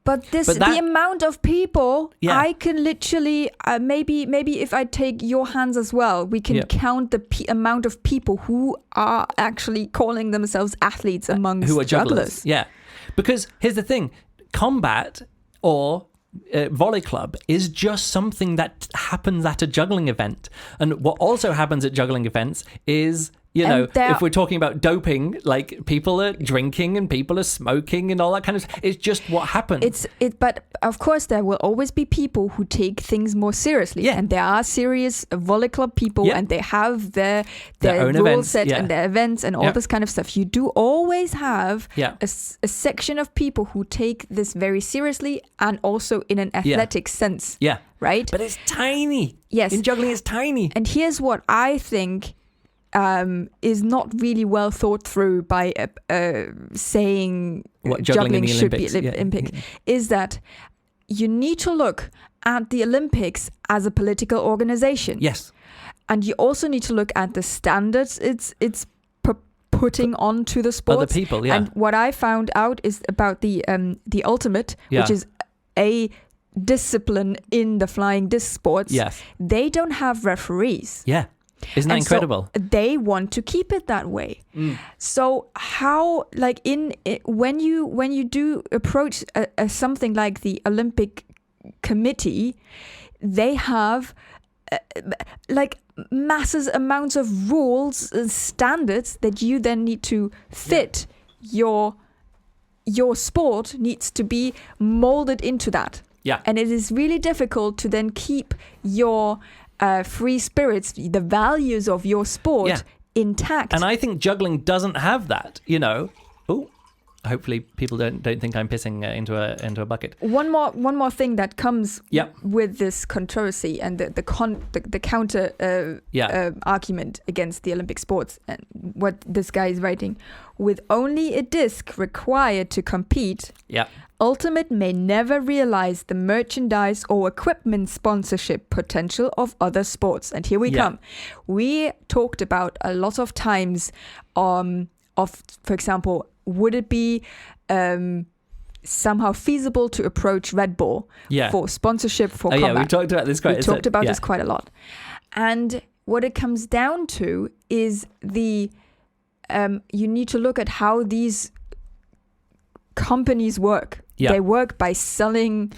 But the amount of people, I can literally, maybe if I take your hands as well, we can count the amount of people who are actually calling themselves athletes amongst who are jugglers. Yeah, because here's the thing, combat or volley club is just something that happens at a juggling event. And what also happens at juggling events is, if we're talking about doping, like people are drinking and people are smoking and all that kind of stuff. It's just what happens. But of course there will always be people who take things more seriously. Yeah. And there are serious volley club people and they have their own rule events, set and their events and all this kind of stuff. You do always have a section of people who take this very seriously and also in an athletic sense. Yeah. Right? But it's tiny. Yes. In juggling, it's tiny. And here's what I think is not really well thought through by saying what juggling should Olympics. be Olympic, is that you need to look at the Olympics as a political organization. Yes. And you also need to look at the standards it's putting onto the sports. Other people, And what I found out is about the Ultimate, which is a discipline in the flying disc sports. Yes. They don't have referees. Yeah. Isn't that incredible? So they want to keep it that way. So how, like when you do approach something like the Olympic Committee, they have massive amounts of rules and standards that you then need to fit. Your sport needs to be molded into that. Yeah. And it is really difficult to then keep your free spirits, the values of your sport intact. And I think juggling doesn't have that, Oh, Hopefully, people don't think I'm pissing into a bucket. One more thing that comes with this controversy and the counter argument against the Olympic sports, and what this guy is writing: with only a disc required to compete, Ultimate may never realize the merchandise or equipment sponsorship potential of other sports. And here we come. We talked about a lot of times of, for example, would it be somehow feasible to approach Red Bull for sponsorship for combat? We've talked about this quite a lot. And what it comes down to is you need to look at how these companies work. They work by selling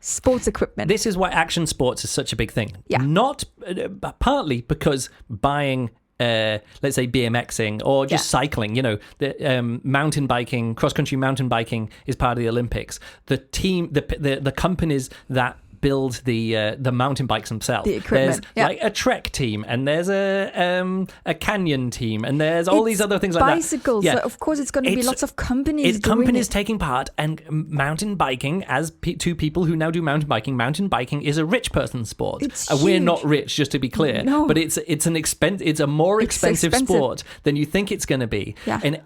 sports equipment. This is why action sports is such a big thing. Not partly because buying let's say BMXing or just cycling, the mountain biking, cross-country mountain biking is part of the Olympics. The team, the companies that build the mountain bikes themselves. The equipment. There's like a Trek team, and there's a Canyon team, and there's all these other things like bicycles. that. So of course, it's going to be lots of companies. It's companies taking part, and mountain biking, as two people who now do mountain biking is a rich person's sport. We're not rich, just to be clear. No. But it's a more expensive sport than you think it's going to be. Yeah. And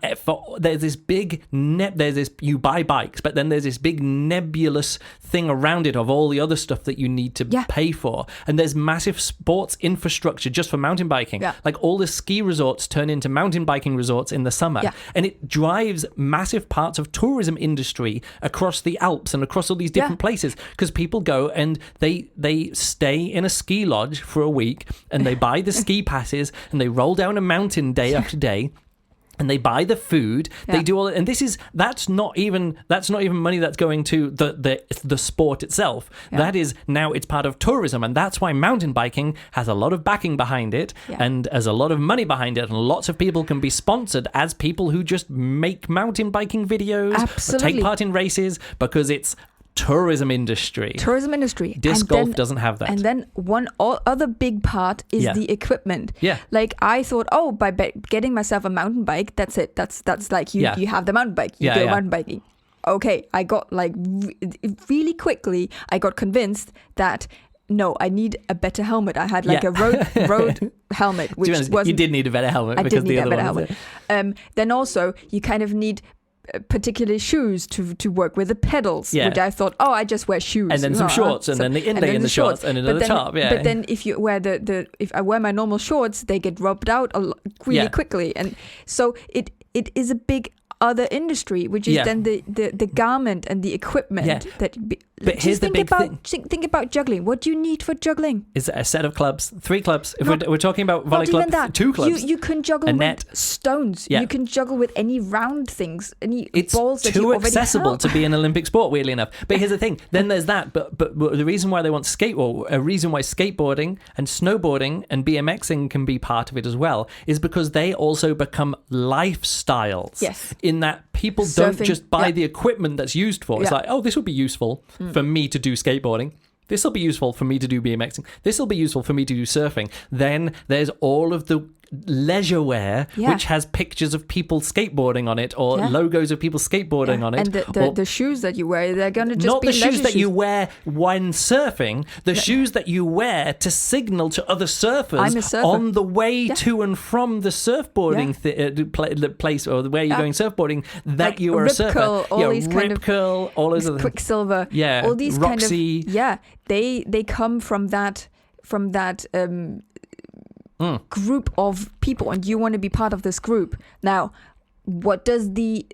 there's this big you buy bikes, but then there's this big nebulous thing around it of all the other stuff that you need to pay for, and there's massive sports infrastructure just for mountain biking. Like all the ski resorts turn into mountain biking resorts in the summer, and it drives massive parts of tourism industry across the Alps and across all these different places, because people go and they stay in a ski lodge for a week, and they buy the ski passes, and they roll down a mountain day after day. And they buy the food. They do all, and that's not even money that's going to the sport itself. That is now it's part of tourism, and that's why mountain biking has a lot of backing behind it, and has a lot of money behind it, and lots of people can be sponsored as people who just make mountain biking videos, or take part in races, because it's tourism industry. Disc golf doesn't have that. And then one other big part is the equipment. Like I thought, by getting myself a mountain bike, that's it. That's like you have the mountain bike. You go mountain biking. Okay, I got really quickly, I got convinced that no, I need a better helmet. I had a road helmet, which wasn't. You did need a better helmet. I did need a better helmet. Then also, you kind of need particular shoes to work with the pedals, which I thought, I just wear shoes, and then some shorts, and then the inlay in the shorts, and another top. But then if you wear if I wear my normal shorts, they get rubbed out really quickly, and so it is a big other industry, which is then the garment and the equipment But here's the big thing. Think about juggling. What do you need for juggling? Is a set of clubs, 3 clubs. If we're talking about volley club, 2 clubs. You can juggle with net. stones. You can juggle with any round things, any it's balls that you already have. It's too accessible to be an Olympic sport, weirdly enough. But here's the thing. Then there's that. But the reason why they want a reason why skateboarding and snowboarding and BMXing can be part of it as well is because they also become lifestyles. Yes. In that people don't just buy the equipment that's used for. It's like, this will be useful for me to do skateboarding. This will be useful for me to do BMXing. This will be useful for me to do surfing. Then there's all of the leisure wear, which has pictures of people skateboarding on it, or logos of people skateboarding on it. And the shoes that you wear, they're going to just not be the shoes that shoes. you wear when surfing, the shoes that you wear to signal to other surfers on the way to and from the surfboarding place, or where you're going surfboarding, that you are a surfer. Curl, all these Rip Curl, all those other Quicksilver, all these Roxy. kind of they come from that group of people, and you want to be part of this group. Now, what does the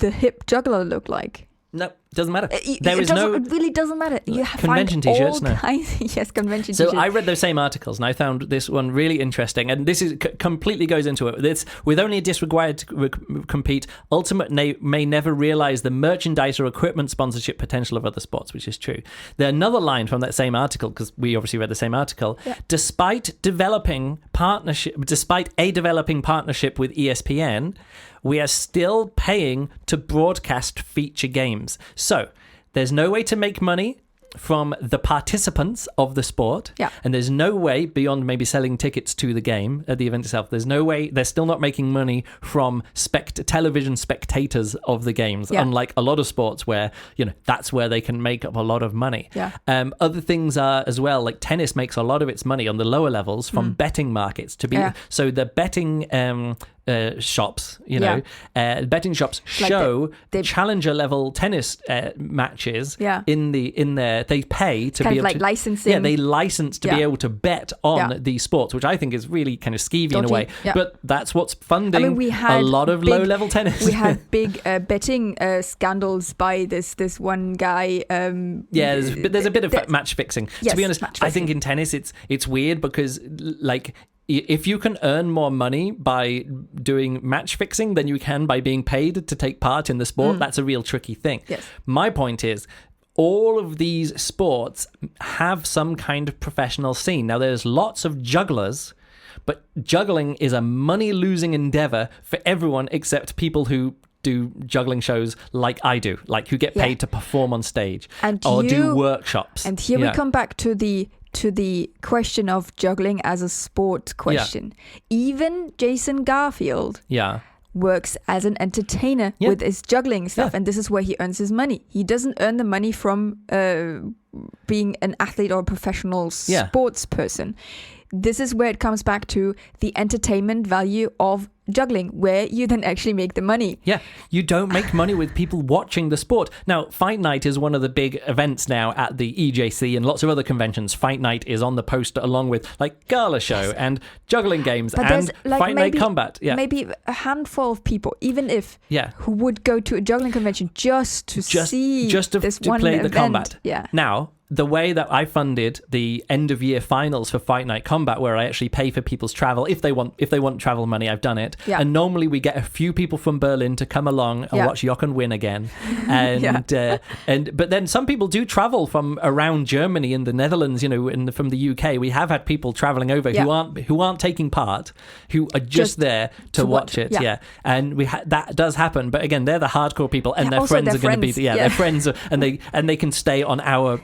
hip juggler look like? No, doesn't matter. It really doesn't matter. You convention find t-shirts. Yes, convention so t-shirts. I read those same articles, and I found this one really interesting. And this is completely goes into it. It's with only a disc required to compete, Ultimate may never realize the merchandise or equipment sponsorship potential of other sports, which is true. There's another line from that same article, because we obviously read the same article. Despite a developing partnership with ESPN, we are still paying to broadcast feature games. So there's no way to make money from the participants of the sport. Yeah. And there's no way, beyond maybe selling tickets to the game at the event itself, there's no way, they're still not making money from television spectators of the games, unlike a lot of sports where, that's where they can make up a lot of money. Yeah. Other things are as well, like tennis makes a lot of its money on the lower levels from betting markets. So the betting shops, betting shops show the challenger level tennis matches in their, they pay to kind be of able like to licensing. Yeah, they license to be able to bet on these sports, which I think is really kind of skeevy in a way. Yeah. But that's what's funding a lot of low level tennis. We had big betting scandals by this one guy. There's a bit of match fixing. Yes, to be honest, I think in tennis it's weird because like, if you can earn more money by doing match fixing than you can by being paid to take part in the sport, that's a real tricky thing. Yes. My point is, all of these sports have some kind of professional scene. Now, there's lots of jugglers, but juggling is a money-losing endeavor for everyone except people who do juggling shows like I do, like who get paid to perform on stage or do workshops. And here we come back to the question of juggling as a sport question. Even Jason Garfield works as an entertainer with his juggling stuff, and this is where he earns his money. He doesn't earn the money from being an athlete or a professional sports person. This is where it comes back to the entertainment value of juggling, where you then actually make the money. Yeah, you don't make money with people watching the sport. Now, Fight Night is one of the big events now at the EJC and lots of other conventions. Fight Night is on the poster along with like Gala Show and juggling games and Fight Night Combat. Yeah, maybe a handful of people, even if who would go to a juggling convention just to play the combat. Yeah. Now, the way that I funded the end of year finals for Fight Night Combat, where I actually pay for people's travel if they want travel money, I've done it. Yeah. And normally we get a few people from Berlin to come along and watch Jochen win again. And but then some people do travel from around Germany and the Netherlands, and from the UK. We have had people traveling over who aren't taking part, who are just there to watch it. Yeah. And that does happen. But again, they're the hardcore people, and their friends are going to be their friends, and they can stay on our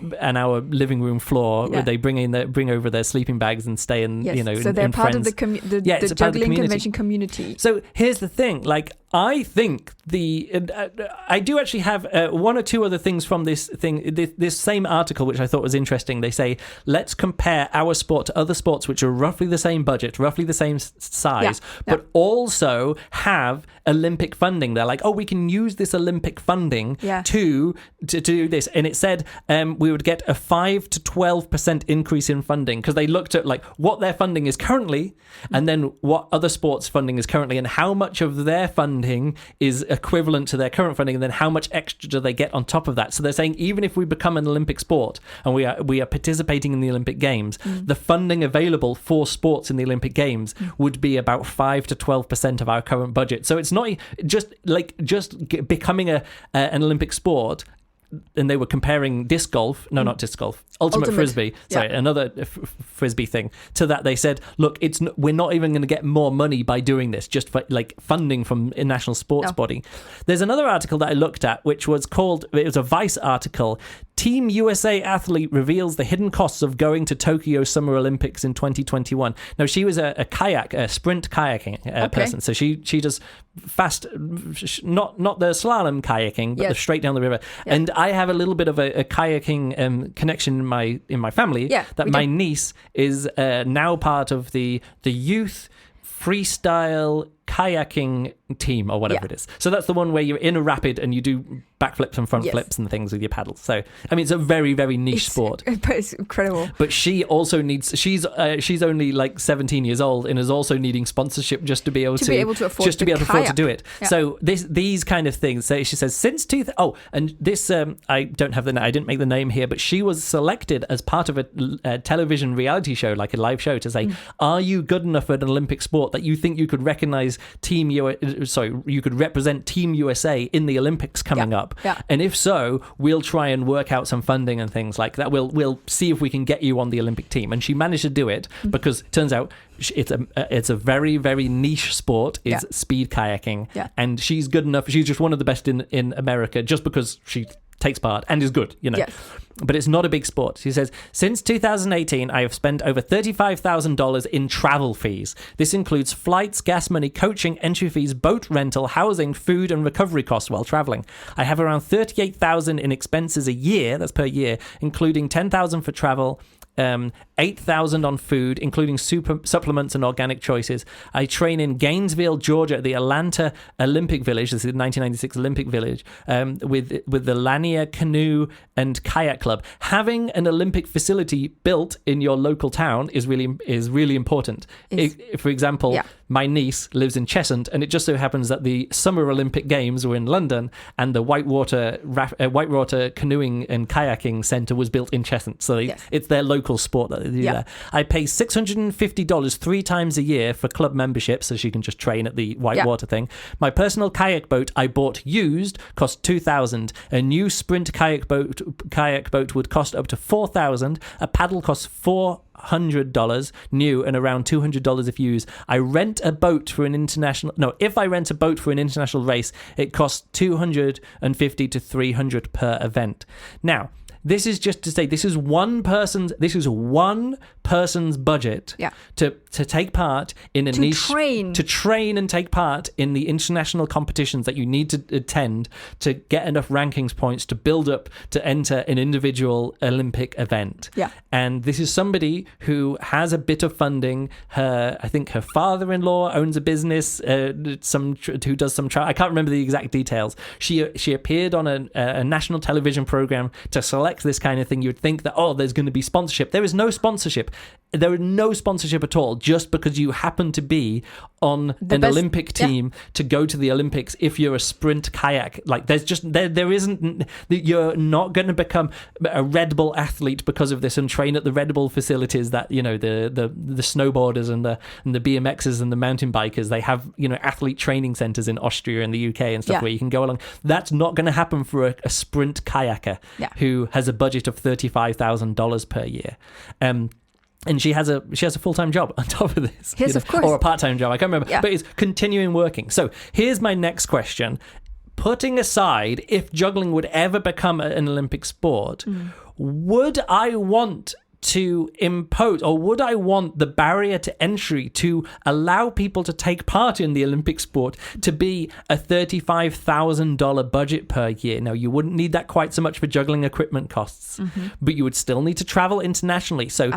living room floor. Where they bring over their sleeping bags and stay in so they're part friends. of the juggling convention community. So here's the thing, like I think I do actually have one or two other things from this same article which I thought was interesting. They say, let's compare our sport to other sports which are roughly the same budget, roughly the same size, but also have Olympic funding. They're like, oh, we can use this Olympic funding to do this. And it said we would get a 5 to 12% increase in funding, because they looked at like what their funding is currently and then what other sports funding is currently and how much of their funding is equivalent to their current funding, and then how much extra do they get on top of that. So they're saying even if we become an Olympic sport and we are participating in the Olympic Games, the funding available for sports in the Olympic Games would be about 5 to 12% of our current budget. So it's not just becoming an Olympic sport. And they were comparing disc golf, not disc golf, ultimate frisbee, another frisbee thing. To that, they said, look, we're not even going to get more money by doing this, just for like funding from a national sports body. There's another article that I looked at, which was it was a Vice article. Team USA athlete reveals the hidden costs of going to Tokyo Summer Olympics in 2021. Now, she was a sprint kayaking person. So she does fast, not the slalom kayaking, but the straight down the river. Yeah. And I have a little bit of a kayaking connection in my family. Yeah, that my niece is now part of the youth freestyle kayaking team or whatever it is. So that's the one where you're in a rapid and you do backflips and front flips and things with your paddles. So I mean, it's a very, very niche sport. But it's incredible. But she also needs. She's only like 17 years old and is also needing sponsorship just to be able to afford to do it. Yeah. So these kind of things. So she says since and this I didn't make the name here, but she was selected as part of a television reality show, like a live show, to say, are you good enough at an Olympic sport that you think you could recognize you could represent Team USA in the Olympics coming up? Yeah. And if so, we'll try and work out some funding and things like that. We'll see if we can get you on the Olympic team. And she managed to do it because it turns out it's a very, very niche sport. It's speed kayaking, and she's good enough. She's just one of the best in America, just because she takes part and is good, you know. Yes. But it's not a big sport. He says, since 2018, I have spent over $35,000 in travel fees. This includes flights, gas money, coaching, entry fees, boat rental, housing, food, and recovery costs while traveling. I have around $38,000 in expenses a year, that's per year, including $10,000 for travel, $8,000 on food, including supplements and organic choices. I train in Gainesville, Georgia, at the Atlanta Olympic Village. This is the 1996 Olympic Village, with the Lanier Canoe and Kayak Club. Having an Olympic facility built in your local town is really important. For example, my niece lives in Cheshunt, and it just so happens that the Summer Olympic Games were in London, and the whitewater canoeing and kayaking centre was built in Cheshunt. So it's their local sport that they do there. I pay $650 3 times a year for club membership, so she can just train at the whitewater thing. My personal kayak boat I bought used cost $2,000. A new Sprint kayak boat would cost up to $4,000. A paddle costs $400 new and around $200 if used. If I rent a boat for an international race, it costs $250 to $300 per event. Now, this is just to say, this is one person's budget to take part in a niche, to train and take part in the international competitions that you need to attend to get enough rankings points to build up to enter an individual Olympic event. Yeah. And this is somebody who has a bit of funding. I think her father-in-law owns a business, who does some I can't remember the exact details. She appeared on a national television program to select this kind of thing. You'd think that, there's going to be sponsorship. There is no sponsorship. There is no sponsorship at all, just because you happen to be on an Olympic team to go to the Olympics. If you're a sprint kayak, like there isn't, you're not going to become a Red Bull athlete because of this and train at the Red Bull facilities that, you know, the snowboarders and the BMXers and the mountain bikers, they have, you know, athlete training centers in Austria and the UK and stuff where you can go along. That's not going to happen for a sprint kayaker who has a budget of $35,000 per year. And she has a full-time job on top of this. Yes, of course. Or a part-time job, I can't remember. But it's continuing working. So here's my next question. Putting aside if juggling would ever become an Olympic sport, would I want to impose, or would I want the barrier to entry to allow people to take part in the Olympic sport to be a $35,000 budget per year? Now, you wouldn't need that quite so much for juggling equipment costs, but you would still need to travel internationally. So,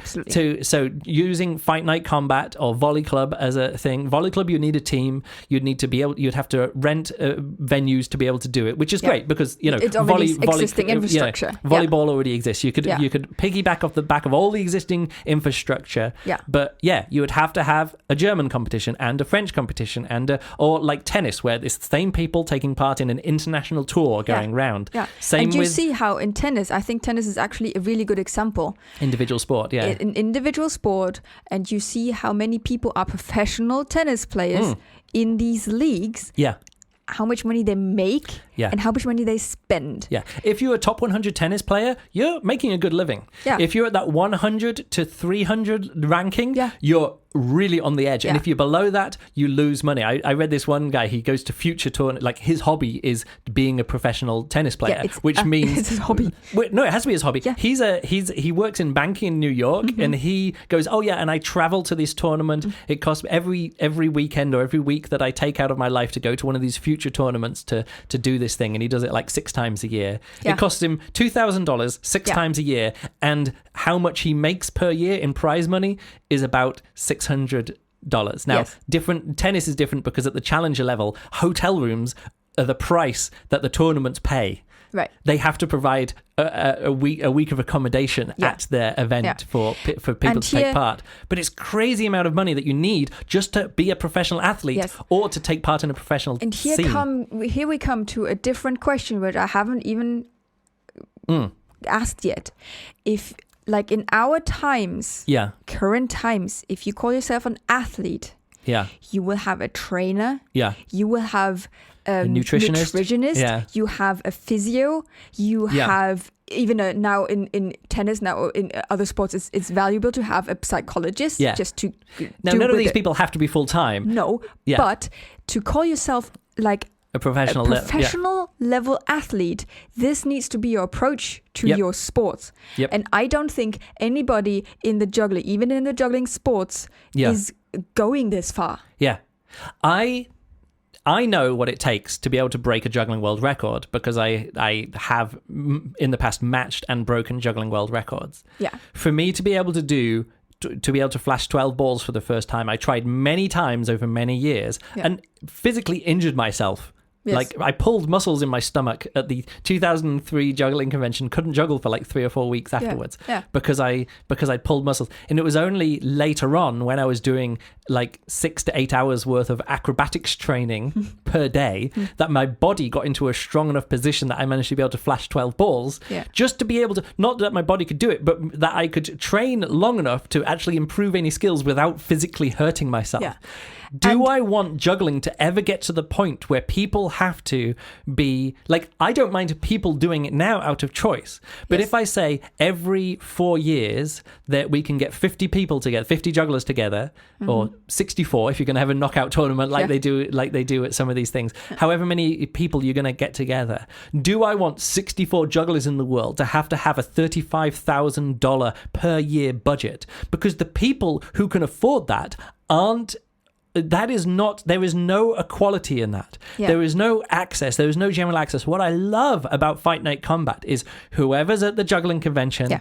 using Fight Night Combat or Volley Club as a thing, Volley Club, you need a team. You'd have to rent venues to be able to do it, which is great because, you know, it's already existing infrastructure. Volleyball already exists. You could piggyback off the back of all the existing infrastructure. But you would have to have a German competition and a French competition or like tennis, where it's the same people taking part in an international tour going round. And you see how in tennis, I think tennis is actually a really good example. Individual sport, An individual sport, and you see how many people are professional tennis players in these leagues. How much money they make and how much money they spend. If you're a top 100 tennis player, you're making a good living. If you're at that 100 to 300 ranking, you're really on the edge. And if you're below that, you lose money. I read this one guy, he goes to future tournament, like his hobby is being a professional tennis player, which means it's his hobby. No, it has to be his hobby. He works in banking in New York, and he goes, and I travel to this tournament. It costs every weekend or every week that I take out of my life to go to one of these future tournaments to do this thing, and he does it like 6 times a year. It costs him $2,000 6 times a year, and how much he makes per year in prize money is about $600. Now, different tennis is different because at the challenger level, hotel rooms are the price that the tournaments pay. Right. They have to provide a week of accommodation at their event for people to take part. But it's crazy amount of money that you need just to be a professional athlete or to take part in a professional scene. Here we come to a different question, which I haven't even asked yet. If, like in our times, current times, if you call yourself an athlete, you will have a trainer, you will have a nutritionist, you have a physio, you have even now in tennis, now in other sports, it's valuable to have a psychologist just to. Now, none of these people have to be full time. No, but to call yourself like A professional level athlete, this needs to be your approach to your sport. Yep. And I don't think anybody in the juggling, even in the juggling sports, is going this far. Yeah. I know what it takes to be able to break a juggling world record because I have in the past matched and broken juggling world records. Yeah. For me to be able to flash 12 balls for the first time, I tried many times over many years and physically injured myself. Yes. Like, I pulled muscles in my stomach at the 2003 juggling convention, couldn't juggle for like 3 or 4 weeks afterwards because I pulled muscles. And it was only later on when I was doing like 6 to 8 hours worth of acrobatics training per day that my body got into a strong enough position that I managed to be able to flash 12 balls just to be able to, not that my body could do it, but that I could train long enough to actually improve any skills without physically hurting myself. Yeah. I want juggling to ever get to the point where people have to be like, I don't mind people doing it now out of choice. But if I say every 4 years that we can get 50 people together, 50 jugglers together, or 64 if you're going to have a knockout tournament like they do at some of these things, however many people you're going to get together, do I want 64 jugglers in the world to have a $35,000 per year budget? Because the people who can afford that there is no equality in that. Yeah. There is no access. There is no general access. What I love about Fight Night Combat is whoever's at the juggling convention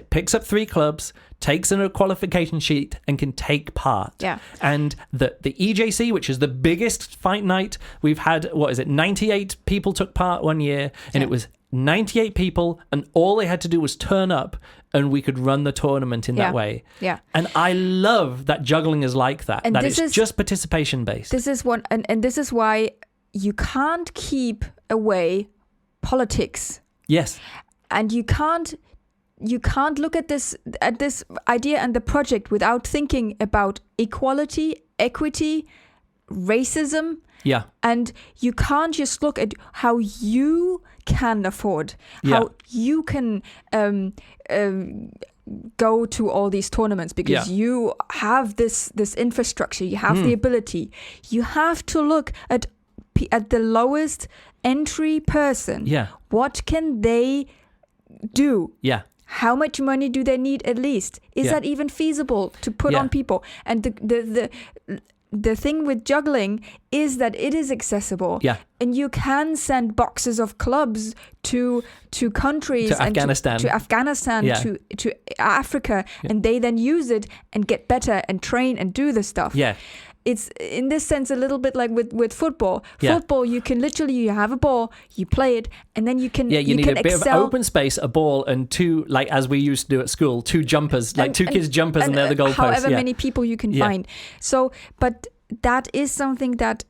picks up 3 clubs, takes in a qualification sheet, and can take part. Yeah. And the EJC, which is the biggest fight night, we've had, 98 people took part one year, and it was 98 people, and all they had to do was turn up, and we could run the tournament in that way. Yeah. And I love that juggling is like that. And that it's just participation based. This is one, and this is why you can't keep away politics. Yes. And you can't look at this idea and the project without thinking about equality, equity, racism. Yeah. And you can't just look at how you can afford, how you can go to all these tournaments because you have this infrastructure, you have the ability. You have to look at the lowest entry person. Yeah. What can they do? Yeah. How much money do they need at least? Is that even feasible to put on people? And the thing with juggling is that it is accessible. Yeah. And you can send boxes of clubs to countries. To Afghanistan. To Africa. Yeah. And they then use it and get better and train and do the stuff. Yeah. It's in this sense a little bit like with football. Yeah. Football, you can literally, you have a ball, you play it, and then you can you need a bit of open space, a ball, and 2, like as we used to do at school, 2 jumpers, like 2 kids jumpers, and they're the goalposts. However many people you can find. So, but that is something that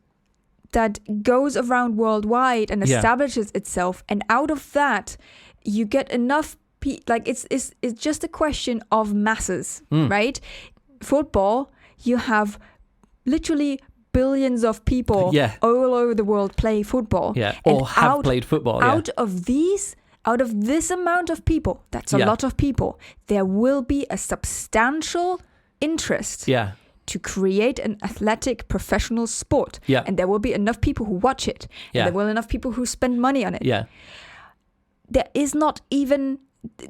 goes around worldwide and establishes itself, and out of that, you get enough. It's just a question of masses, right? Football, you have literally billions of people all over the world play football. Yeah, or have played football. Out of this amount of people, that's a lot of people, there will be a substantial interest to create an athletic professional sport. Yeah. And there will be enough people who watch it. Yeah. And there will be enough people who spend money on it. Yeah. There is not even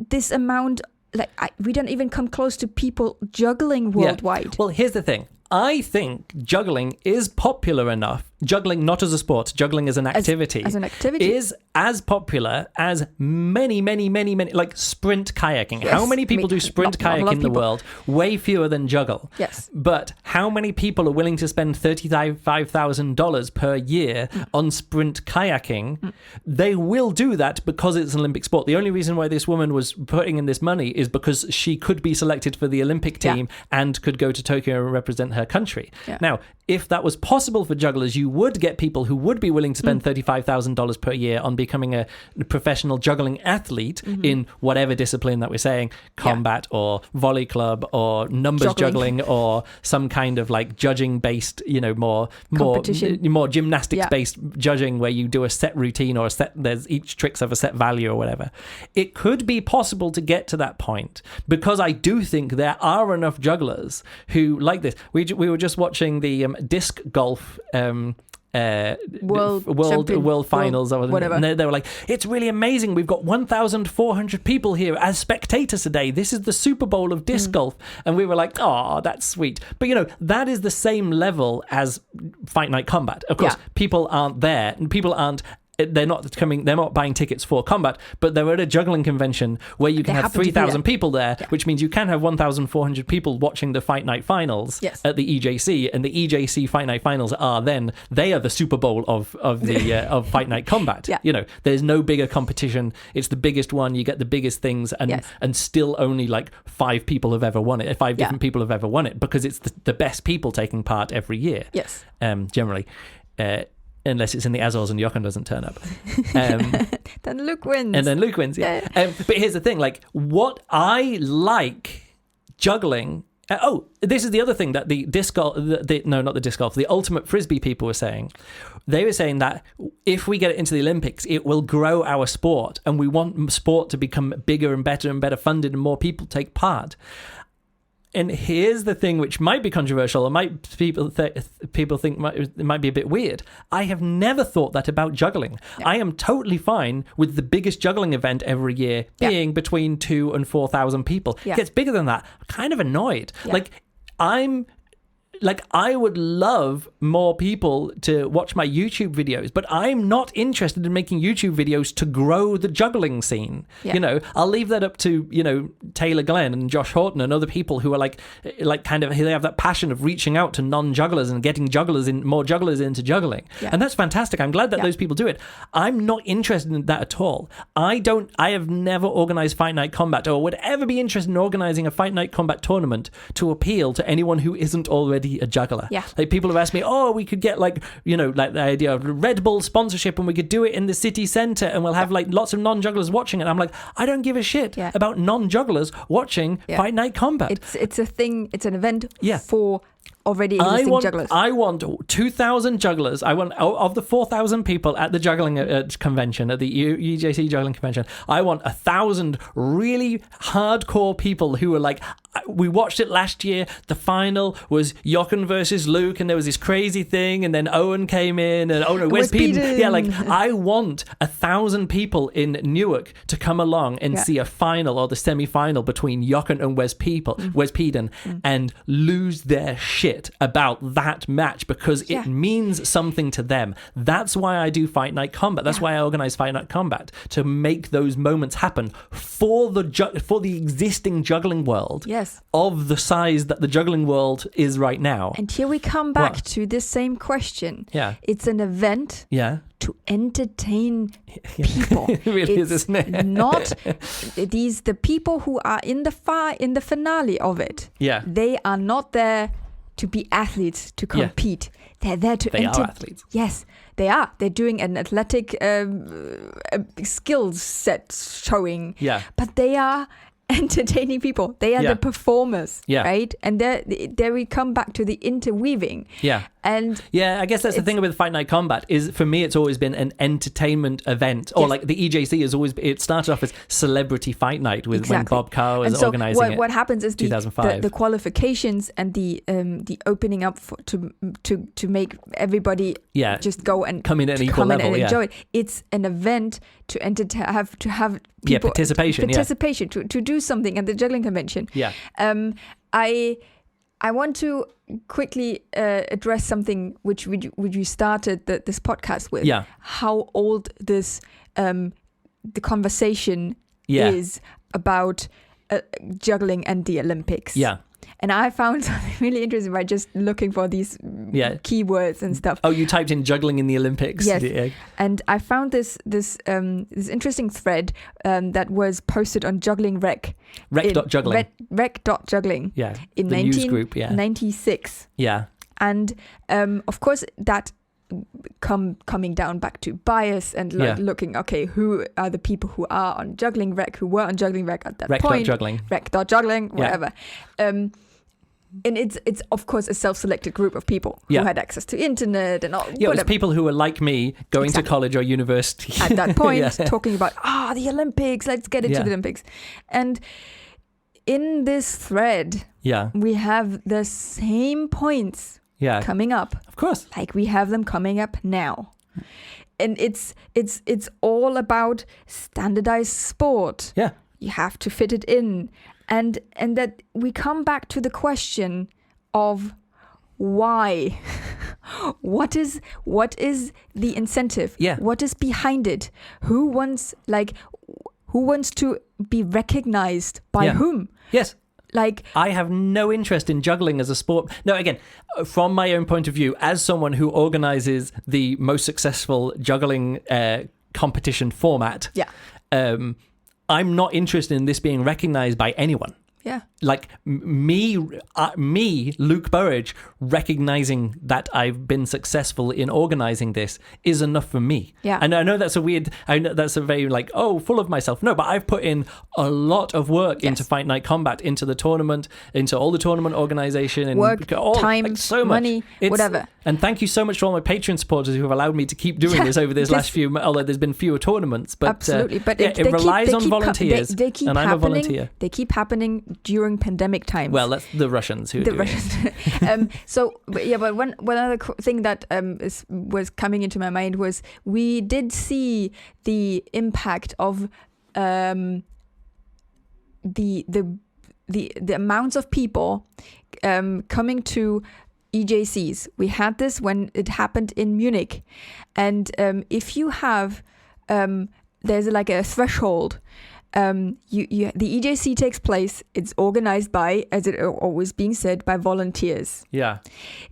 this amount, we don't even come close to people juggling worldwide. Yeah. Well, here's the thing. I think juggling is popular enough. Juggling, not as a sport, juggling as an activity. As an activity. Is as popular as many, like sprint kayaking. Yes. How many people do sprint kayak in the world? Way fewer than juggle. Yes. But how many people are willing to spend $35,000 per year on sprint kayaking? They will do that because it's an Olympic sport. The only reason why this woman was putting in this money is because she could be selected for the Olympic team and could go to Tokyo and represent her country. Yeah. Now, if that was possible for jugglers, you would get people who would be willing to spend $35,000 per year on becoming a professional juggling athlete in whatever discipline that we're saying, combat or volley club or numbers juggling or some kind of like judging based, more gymnastics based judging where you do a set routine or there's each tricks have a set value or whatever. It could be possible to get to that point because I do think there are enough jugglers who like this. We were just watching the disc golf world finals or whatever. And they were like, it's really amazing. We've got 1,400 people here as spectators today. This is the Super Bowl of disc golf. And we were like, oh, that's sweet. But, that is the same level as Fight Night Combat. Of course, people aren't there. And people aren't. They're not buying tickets for combat, but they're at a juggling convention where you can have 3,000 people there, which means you can have 1,400 people watching the Fight Night Finals at the EJC, and the EJC Fight Night Finals they are the Super Bowl of of Fight Night Combat. There's no bigger competition. It's the biggest one. You get the biggest things, and still only like 5 people have ever won it. 5 different people have ever won it because it's the best people taking part every year. Yes, generally. Unless it's in the Azores and Jochen doesn't turn up. Then Luke wins. And then Luke wins, yeah. But here's the thing, like, what I like juggling... this is the other thing that the disc golf... not the disc golf, the ultimate frisbee people were saying. They were saying that if we get it into the Olympics, it will grow our sport, and we want sport to become bigger and better funded and more people take part. And here's the thing, which might be controversial, and people think it might be a bit weird. I have never thought that about juggling. Yeah. I am totally fine with the biggest juggling event every year being between 2,000 and 4,000 people. Yeah. It gets bigger than that. I'm kind of annoyed. Yeah. I would love more people to watch my YouTube videos, but I'm not interested in making YouTube videos to grow the juggling scene. Yeah. I'll leave that up to, Taylor Glenn and Josh Horton and other people who are like kind of, they have that passion of reaching out to non-jugglers and getting more jugglers into juggling. Yeah. And that's fantastic. I'm glad that those people do it. I'm not interested in that at all. I have never organized Fight Night Combat or would ever be interested in organizing a Fight Night Combat tournament to appeal to anyone who isn't already a juggler. Yeah. Like, people have asked me, we could get like the idea of Red Bull sponsorship, and we could do it in the city centre, and we'll have like lots of non-jugglers watching it. I'm like, I don't give a shit about non-jugglers watching Fight Night Combat. It's a thing. It's an event for already existing jugglers. I want 2,000 jugglers. I want, of the 4,000 people at the juggling convention, at the UJC juggling convention, I want 1,000 really hardcore people who are like, we watched it last year. The final was Jochen versus Luke, and there was this crazy thing, and then Owen came in, and Wes Peden. Yeah, like, I want 1,000 people in Newark to come along and see a final or the semi-final between Jochen and Wes Peden, and lose their shit about that match because it means something to them. That's why I do Fight Night Combat. That's why I organize Fight Night Combat, to make those moments happen for the existing juggling world. Yes. Of the size that the juggling world is right now. And here we come back to this same question. Yeah. It's an event to entertain people. It really is, isn't it? Not the people who are in the finale of it. Yeah. They are not there to be athletes, to compete. They're there to They are athletes. Yes, they are. They're doing an athletic skills set showing. Yeah. But they are entertaining people. They are the performers, right? And there we come back to the interweaving. Yeah. And I guess that's the thing with Fight Night Combat is, for me, it's always been an entertainment event. Or like the EJC has always, it started off as Celebrity Fight Night with when Bob Carr was organizing it. What happens is 2005. the qualifications and the opening up to make everybody just go and come in at an equal level, and enjoy it. It's an event to have people, participation to do something at the juggling convention. Yeah. I want to quickly address something which we started this podcast with. Yeah. How old this the conversation is about juggling and the Olympics. Yeah. And I found something really interesting by just looking for these keywords and stuff. Oh, you typed in juggling in the Olympics? Yes. And I found this interesting thread that was posted on Juggling Rec. Rec.juggling. Rec.juggling. Yeah. In the 1996. Yeah. And of course, that coming down back to bias and looking, okay, who are the people who are on Juggling Rec, who were on Juggling Rec at that point? Rec.juggling, whatever. And it's of course a self-selected group of people who had access to internet and all. Yeah, it was people who were like me, going to college or university at that point, talking about the Olympics. Let's get into the Olympics. And in this thread, we have the same points coming up. Of course. Like we have them coming up now. And it's all about standardized sport. Yeah. You have to fit it in. And that we come back to the question of why. What is the incentive? Yeah. What is behind it? Who wants to be recognized by whom? Yes. Like, I have no interest in juggling as a sport. No, again, from my own point of view, as someone who organizes the most successful juggling competition format, I'm not interested in this being recognized by anyone. Yeah. Like me, Luke Burridge, recognizing that I've been successful in organizing this is enough for me. Yeah. And I know that's that's a very full of myself. No, but I've put in a lot of work into Fight Night Combat, into the tournament, into all the tournament organization, and work, time, so much money, whatever. And thank you so much to all my Patreon supporters who have allowed me to keep doing this over this last few, although there's been fewer tournaments. But absolutely, but it relies on volunteers, they keep and I'm a volunteer. They keep happening during pandemic times. Well, that's the Russians who do it. But one other thing that was coming into my mind was we did see the impact of the amounts of people coming to EJCs. We had this when it happened in Munich, and if you have there's like a threshold. The EJC takes place. It's organized by, as it always being said, by volunteers. Yeah.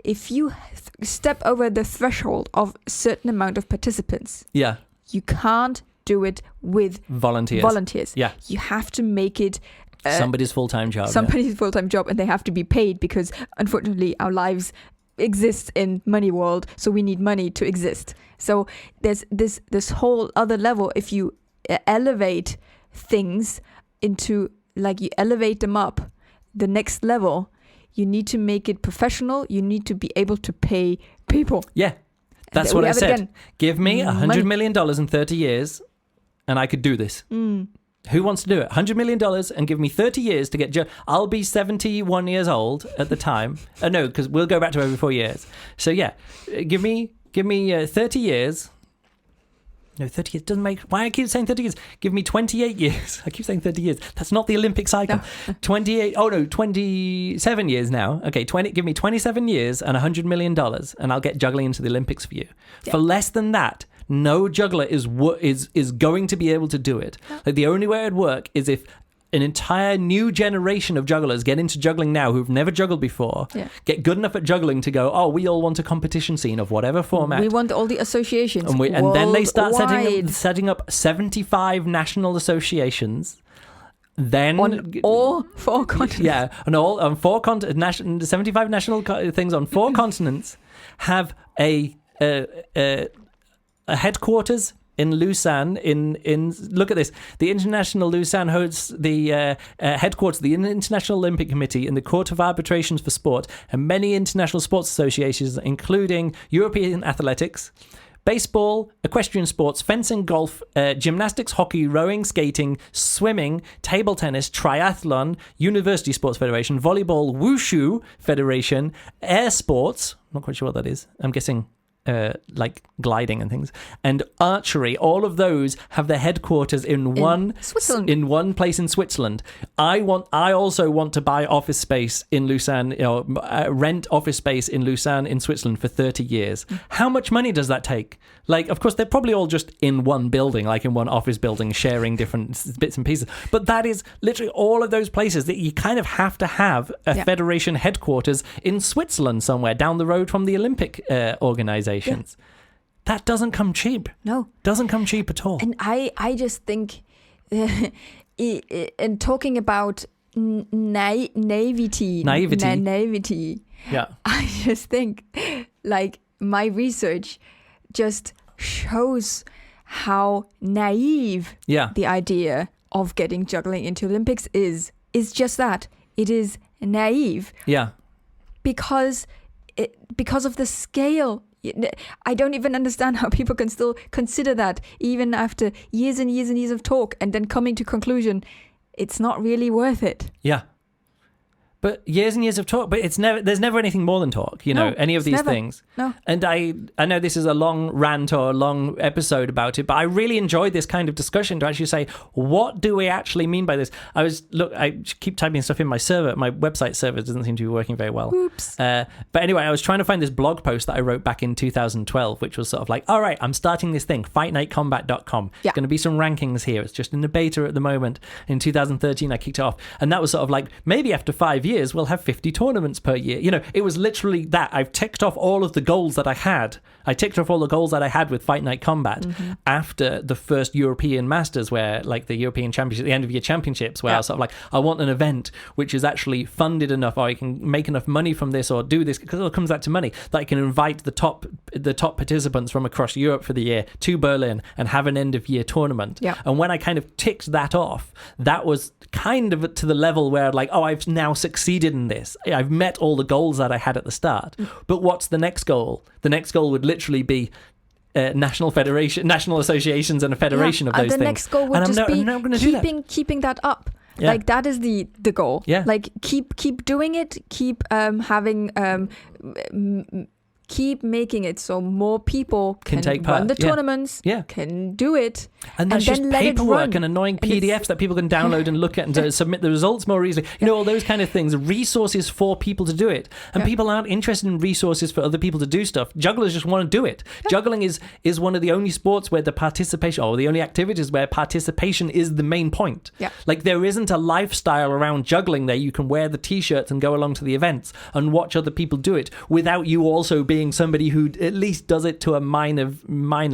If you step over the threshold of a certain amount of participants, you can't do it with volunteers. Yeah. You have to make it somebody's full-time job. Full-time job, and they have to be paid because, unfortunately, our lives exist in money world, so we need money to exist. So there's this whole other level. If you elevate things into, like, you elevate them up the next level, you need to make it professional. You need to be able to pay people. Yeah, that's what I said. Again, give me $100 million in 30 years and I could do this. Who wants to do it? $100 million and give me 30 years to get I'll be 71 years old at the time. No, because we'll go back to every 4 years. So yeah, give me 30 years. No, 30 years doesn't make... Why I keep saying 30 years? Give me 28 years. I keep saying 30 years. That's not the Olympic cycle. No. 27 years now. Okay, give me 27 years and $100 million and I'll get juggling into the Olympics for you. Yeah. For less than that, no juggler is going to be able to do it. No. Like, the only way it'd work is if an entire new generation of jugglers get into juggling now who've never juggled before, get good enough at juggling to go, we all want a competition scene of whatever format. We want all the associations. And then they start setting up 75 national associations. Then on all 4 continents. Yeah, on 75 national things on 4 continents have a headquarters in Lausanne. In look at this. The International Lausanne hosts the headquarters of the International Olympic Committee in the Court of Arbitrations for Sport, and many international sports associations, including European Athletics, baseball, equestrian sports, fencing, golf, gymnastics, hockey, rowing, skating, swimming, table tennis, triathlon, University Sports Federation, volleyball, wushu federation, air sports. Not quite sure what that is. I'm guessing like gliding and things, and archery. All of those have their headquarters in one place in Switzerland. I also want to buy office space in Lausanne, rent office space in Lausanne in Switzerland for 30 years. How much money does that take? Like, of course, they're probably all just in one building, like in one office building, sharing different bits and pieces. But that is literally all of those places that you kind of have to have a federation headquarters in Switzerland somewhere down the road from the Olympic organizations. Yeah. That doesn't come cheap. No. Doesn't come cheap at all. And I just think, in talking about naivety. Yeah. I just think, like, my research just shows how naive the idea of getting juggling into Olympics is. It's just that. It is naive. Yeah. Because of the scale. I don't even understand how people can still consider that, even after years and years and years of talk, and then coming to conclusion, it's not really worth it. Yeah. But years and years of talk, but there's never anything more than talk, any of these things. No. And I know this is a long rant or a long episode about it, but I really enjoyed this kind of discussion to actually say, what do we actually mean by this? I keep typing stuff in my server. My website server doesn't seem to be working very well. Oops. But anyway, I was trying to find this blog post that I wrote back in 2012, which was sort of like, all right, I'm starting this thing, fightnightcombat.com. Yeah. There's going to be some rankings here. It's just in the beta at the moment. In 2013, I kicked it off. And that was sort of like, maybe after 5 years, we'll have 50 tournaments per year. It was literally that. I've ticked off all of the goals that I had. I ticked off all the goals that I had with Fight Night Combat after the first European Masters, where like the European Championship, the end of year championships, where I was sort of like, I want an event which is actually funded enough, or I can make enough money from this, or do this, because it all comes back to money, that I can invite the top participants from across Europe for the year to Berlin and have an end of year tournament. Yeah. And when I kind of ticked that off, that was kind of to the level where like, oh, I've now succeeded in this. I've met all the goals that I had at the start. But what's the next goal? The next goal would literally be national associations and a federation of those things. And the next goal would just be keeping that up. Yeah. Like that is the goal. Yeah. Like keep doing it. Keep having keep making it so more people can take part. Run the tournaments. Yeah. Can do it. And there's just paperwork and annoying PDFs that people can download and look at and to submit the results more easily. All those kind of things. Resources for people to do it. And people aren't interested in resources for other people to do stuff. Jugglers just want to do it. Yeah. Juggling is one of the only sports where the participation, or the only activities where participation is the main point. Yeah. Like there isn't a lifestyle around juggling there. You can wear the t-shirts and go along to the events and watch other people do it without you also being somebody who at least does it to a minor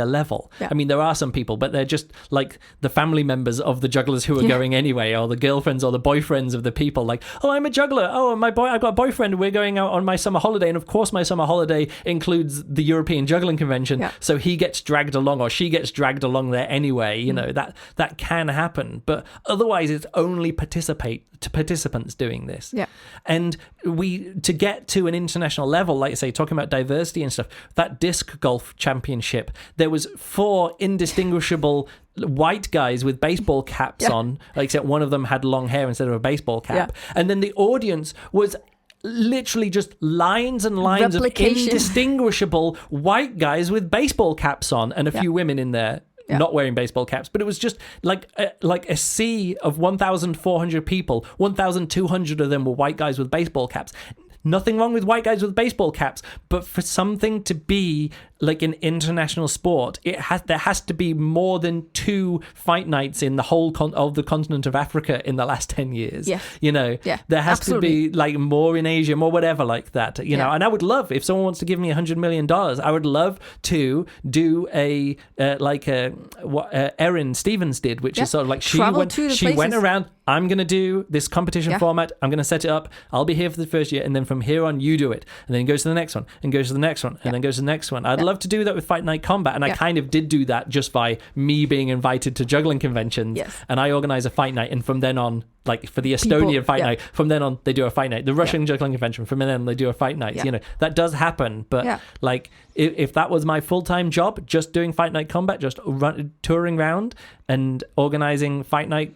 level. Yeah. I mean, there are some people, but they're just like the family members of the jugglers who are going anyway, or the girlfriends or the boyfriends of the people. Like, oh, I'm a juggler. Oh, I've got a boyfriend. We're going out on my summer holiday, and of course, my summer holiday includes the European Juggling Convention. Yeah. So he gets dragged along, or she gets dragged along there anyway. That can happen, but otherwise, it's only participants doing this. Yeah. And to get to an international level, like say, talking about diversity and stuff, that disc golf championship, there was 4 indistinguishable white guys with baseball caps on, except one of them had long hair instead of a baseball cap. Yeah. And then the audience was literally just lines and lines of indistinguishable white guys with baseball caps on, and a few women in there. Yeah. Not wearing baseball caps, but it was just like a sea of 1,400 people. 1,200 of them were white guys with baseball caps. Nothing wrong with white guys with baseball caps, but for something to be like an international sport, there has to be more than 2 fight nights in the whole of the continent of Africa in the last 10 years. Yeah. There has to be like more in Asia, more whatever like that. Know, and I would love, if someone wants to give me $100 million, I would love to do what Erin Stevens did, which is sort of like she went around. I'm going to do this competition format. I'm going to set it up. I'll be here for the first year. And then from here on, you do it. And then it goes to the next one and goes to the next one and then goes to the next one. I'd love to do that with Fight Night Combat. And I kind of did do that just by me being invited to juggling conventions. Yes. And I organize a fight night. And from then on, like for the Estonian fight night, from then on, they do a fight night. The Russian juggling convention, from then on, they do a fight night. That does happen. But like, if that was my full-time job, just doing Fight Night Combat, just touring around and organizing Fight Night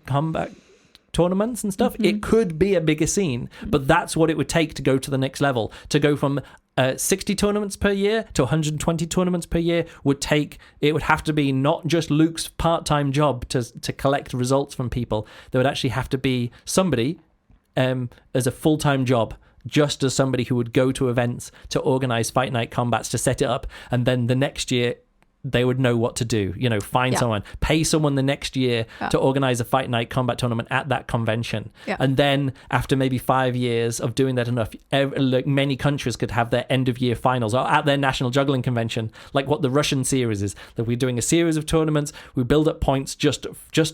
Combat tournaments and stuff, it could be a bigger scene, but that's what it would take to go to the next level. To go from 60 tournaments per year to 120 tournaments per year would have to be not just Luke's part-time job to collect results from people. There would actually have to be somebody as a full-time job, just as somebody who would go to events to organize Fight Night Combats, to set it up, and then the next year they would know what to do. Find someone, pay someone the next year to organize a Fight Night Combat tournament at that convention. Yeah. And then after maybe 5 years of doing that enough, many countries could have their end of year finals or at their national juggling convention, like what the Russian series is, that we're doing a series of tournaments. We build up points just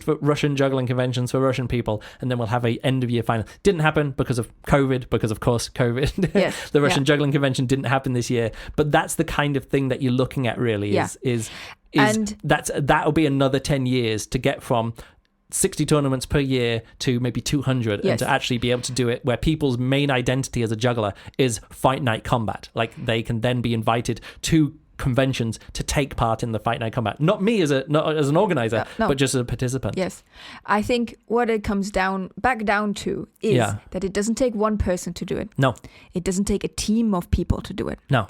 for Russian juggling conventions for Russian people. And then we'll have a end of year final. Didn't happen because of COVID, because of course COVID. Yes. The Russian juggling convention didn't happen this year, but that's the kind of thing that you're looking at really and that'll be another 10 years to get from 60 tournaments per year to maybe 200, and to actually be able to do it where people's main identity as a juggler is Fight Night Combat. Like they can then be invited to conventions to take part in the Fight Night Combat. Not me not as an organizer, but just as a participant. Yes. I think what it comes back down to is that it doesn't take one person to do it. No. It doesn't take a team of people to do it. No.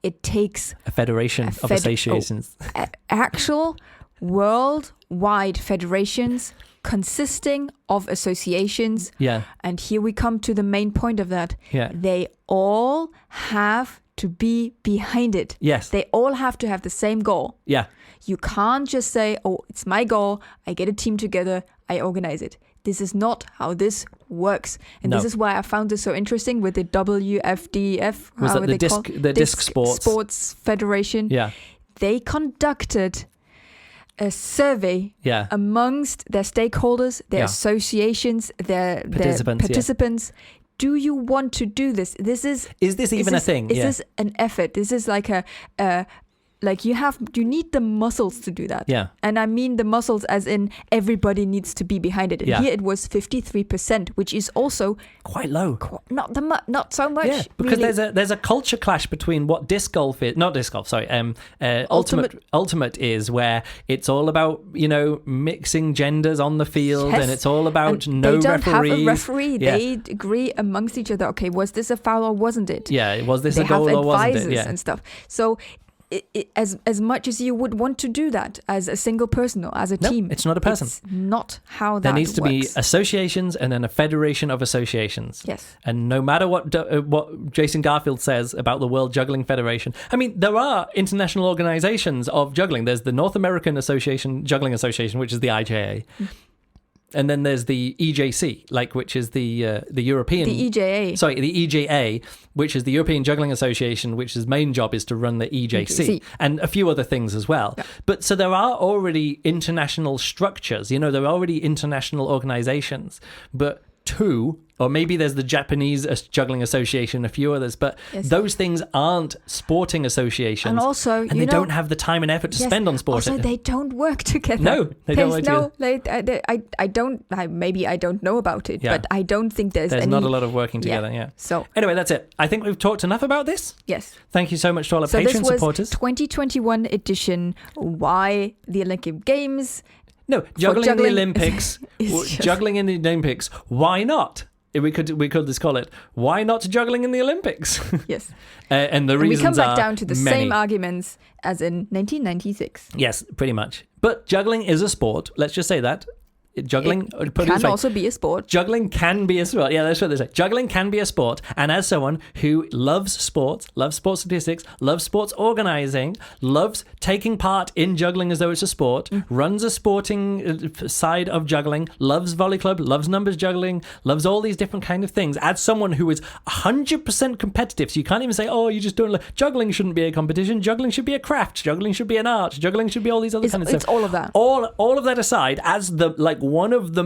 It takes a federation of associations. Actual worldwide federations consisting of associations. Yeah. And here we come to the main point of that. Yeah. They all have to be behind it. Yes. They all have to have the same goal. Yeah. You can't just say, oh, it's my goal. I get a team together. I organize it. This is not how this works. And this is why I found this so interesting with the WFDF. Was that the disc sports federation? Yeah. They conducted a survey amongst their stakeholders, their associations, their participants. Yeah. Do you want to do this? Is this even a thing? Is this an effort? This is like you need the muscles to do that. Yeah. And I mean the muscles as in everybody needs to be behind it. And here it was 53%, which is also quite low. Not so much. Yeah, because really. there's a culture clash between what disc golf is, not disc golf, sorry, ultimate is, where it's all about, mixing genders on the field, and it's all about no referees. They don't have a referee. Yeah. They agree amongst each other. Okay, was this a foul or wasn't it? Yeah, was this a goal or wasn't it? Yeah. And stuff. So as much as you would want to do that as a single person or as a team, it's not a person. It's not how that works. There needs to be associations and then a federation of associations. Yes. And no matter what Jason Garfield says about the World Juggling Federation, I mean, there are international organizations of juggling. There's the North American Juggling Association, which is the IJA. And then there's the EJC, which is the European... The EJA. Sorry, the EJA, which is the European Juggling Association, which his main job is to run the EJC. And a few other things as well. Yeah. But so there are already international structures, there are already international organizations, but two, or maybe there's the Japanese Juggling Association, a few others, but those things aren't sporting associations. And also, and they don't have the time and effort to spend on sport. Also, they don't work together. No, they don't work together. Maybe I don't know about it, but I don't think there's not a lot of working together, So anyway, that's it. I think we've talked enough about this. Yes. Thank you so much to all our Patreon supporters. So this was 2021 edition, why the Olympic Games... No, juggling in the Olympics. Juggling in the Olympics. Why not? We could just call it, why not juggling in the Olympics? Yes. And the reasons are we come back down to the same arguments as in 1996. Yes, pretty much. But juggling is a sport. Let's just say that. Juggling can also be a sport. Juggling can be a sport. Yeah, that's what they say. Juggling can be a sport. And as someone who loves sports statistics, loves sports organizing, loves taking part in juggling as though it's a sport, runs a sporting side of juggling, loves volley club, loves numbers juggling, loves all these different kind of things. As someone who is 100% competitive, so you can't even say, oh, you just don't. Juggling shouldn't be a competition. Juggling should be a craft. Juggling should be an art. Juggling should be all these other kind of stuff. It's all of that. All of that aside, as one of the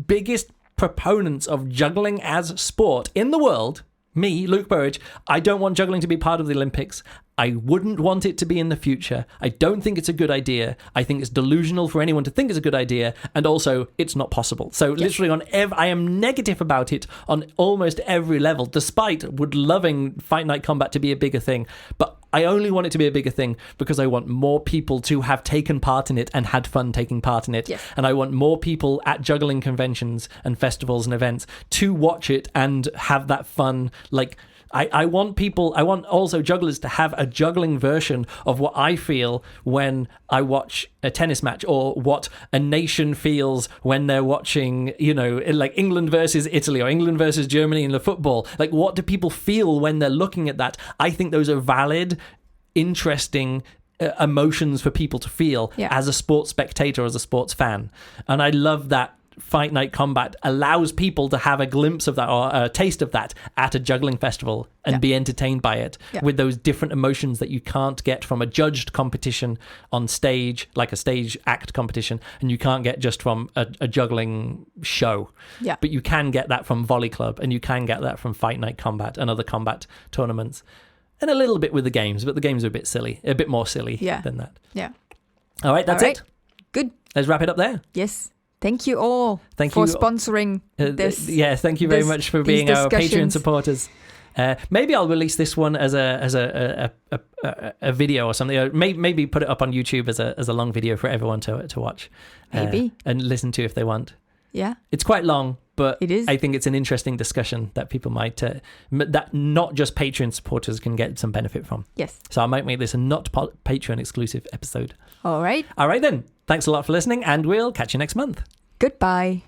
biggest proponents of juggling as sport in the world, me, Luke Burridge, I don't want juggling to be part of the Olympics. I wouldn't want it to be in the future. I don't think it's a good idea. I think it's delusional for anyone to think it's a good idea, and also it's not possible. So literally I am negative about it on almost every level, despite loving Fight Night Combat to be a bigger thing. But I only want it to be a bigger thing because I want more people to have taken part in it and had fun taking part in it. Yes. And I want more people at juggling conventions and festivals and events to watch it and have that fun. I want also jugglers to have a juggling version of what I feel when I watch a tennis match, or what a nation feels when they're watching, England versus Italy or England versus Germany in the football. What do people feel when they're looking at that? I think those are valid, interesting emotions for people to feel as a sports spectator, as a sports fan. And I love that Fight Night Combat allows people to have a glimpse of that, or a taste of that, at a juggling festival and be entertained by it with those different emotions that you can't get from a judged competition on stage, like a stage act competition, and you can't get just from a juggling show. Yeah. But you can get that from Volley Club, and you can get that from Fight Night Combat and other combat tournaments, and a little bit with the games, but the games are a bit more silly than that. Yeah. All right, that's it. Good. Let's wrap it up there. Yes. Thank you all for sponsoring this. Thank you very much for being our Patreon supporters. Maybe I'll release this one as a video or something. Or maybe put it up on YouTube as a long video for everyone to watch. Maybe. And listen to if they want. Yeah. It's quite long, but it is. I think it's an interesting discussion that people might, that not just Patreon supporters can get some benefit from. Yes. So I might make this a not Patreon exclusive episode. All right. All right then. Thanks a lot for listening, and we'll catch you next month. Goodbye.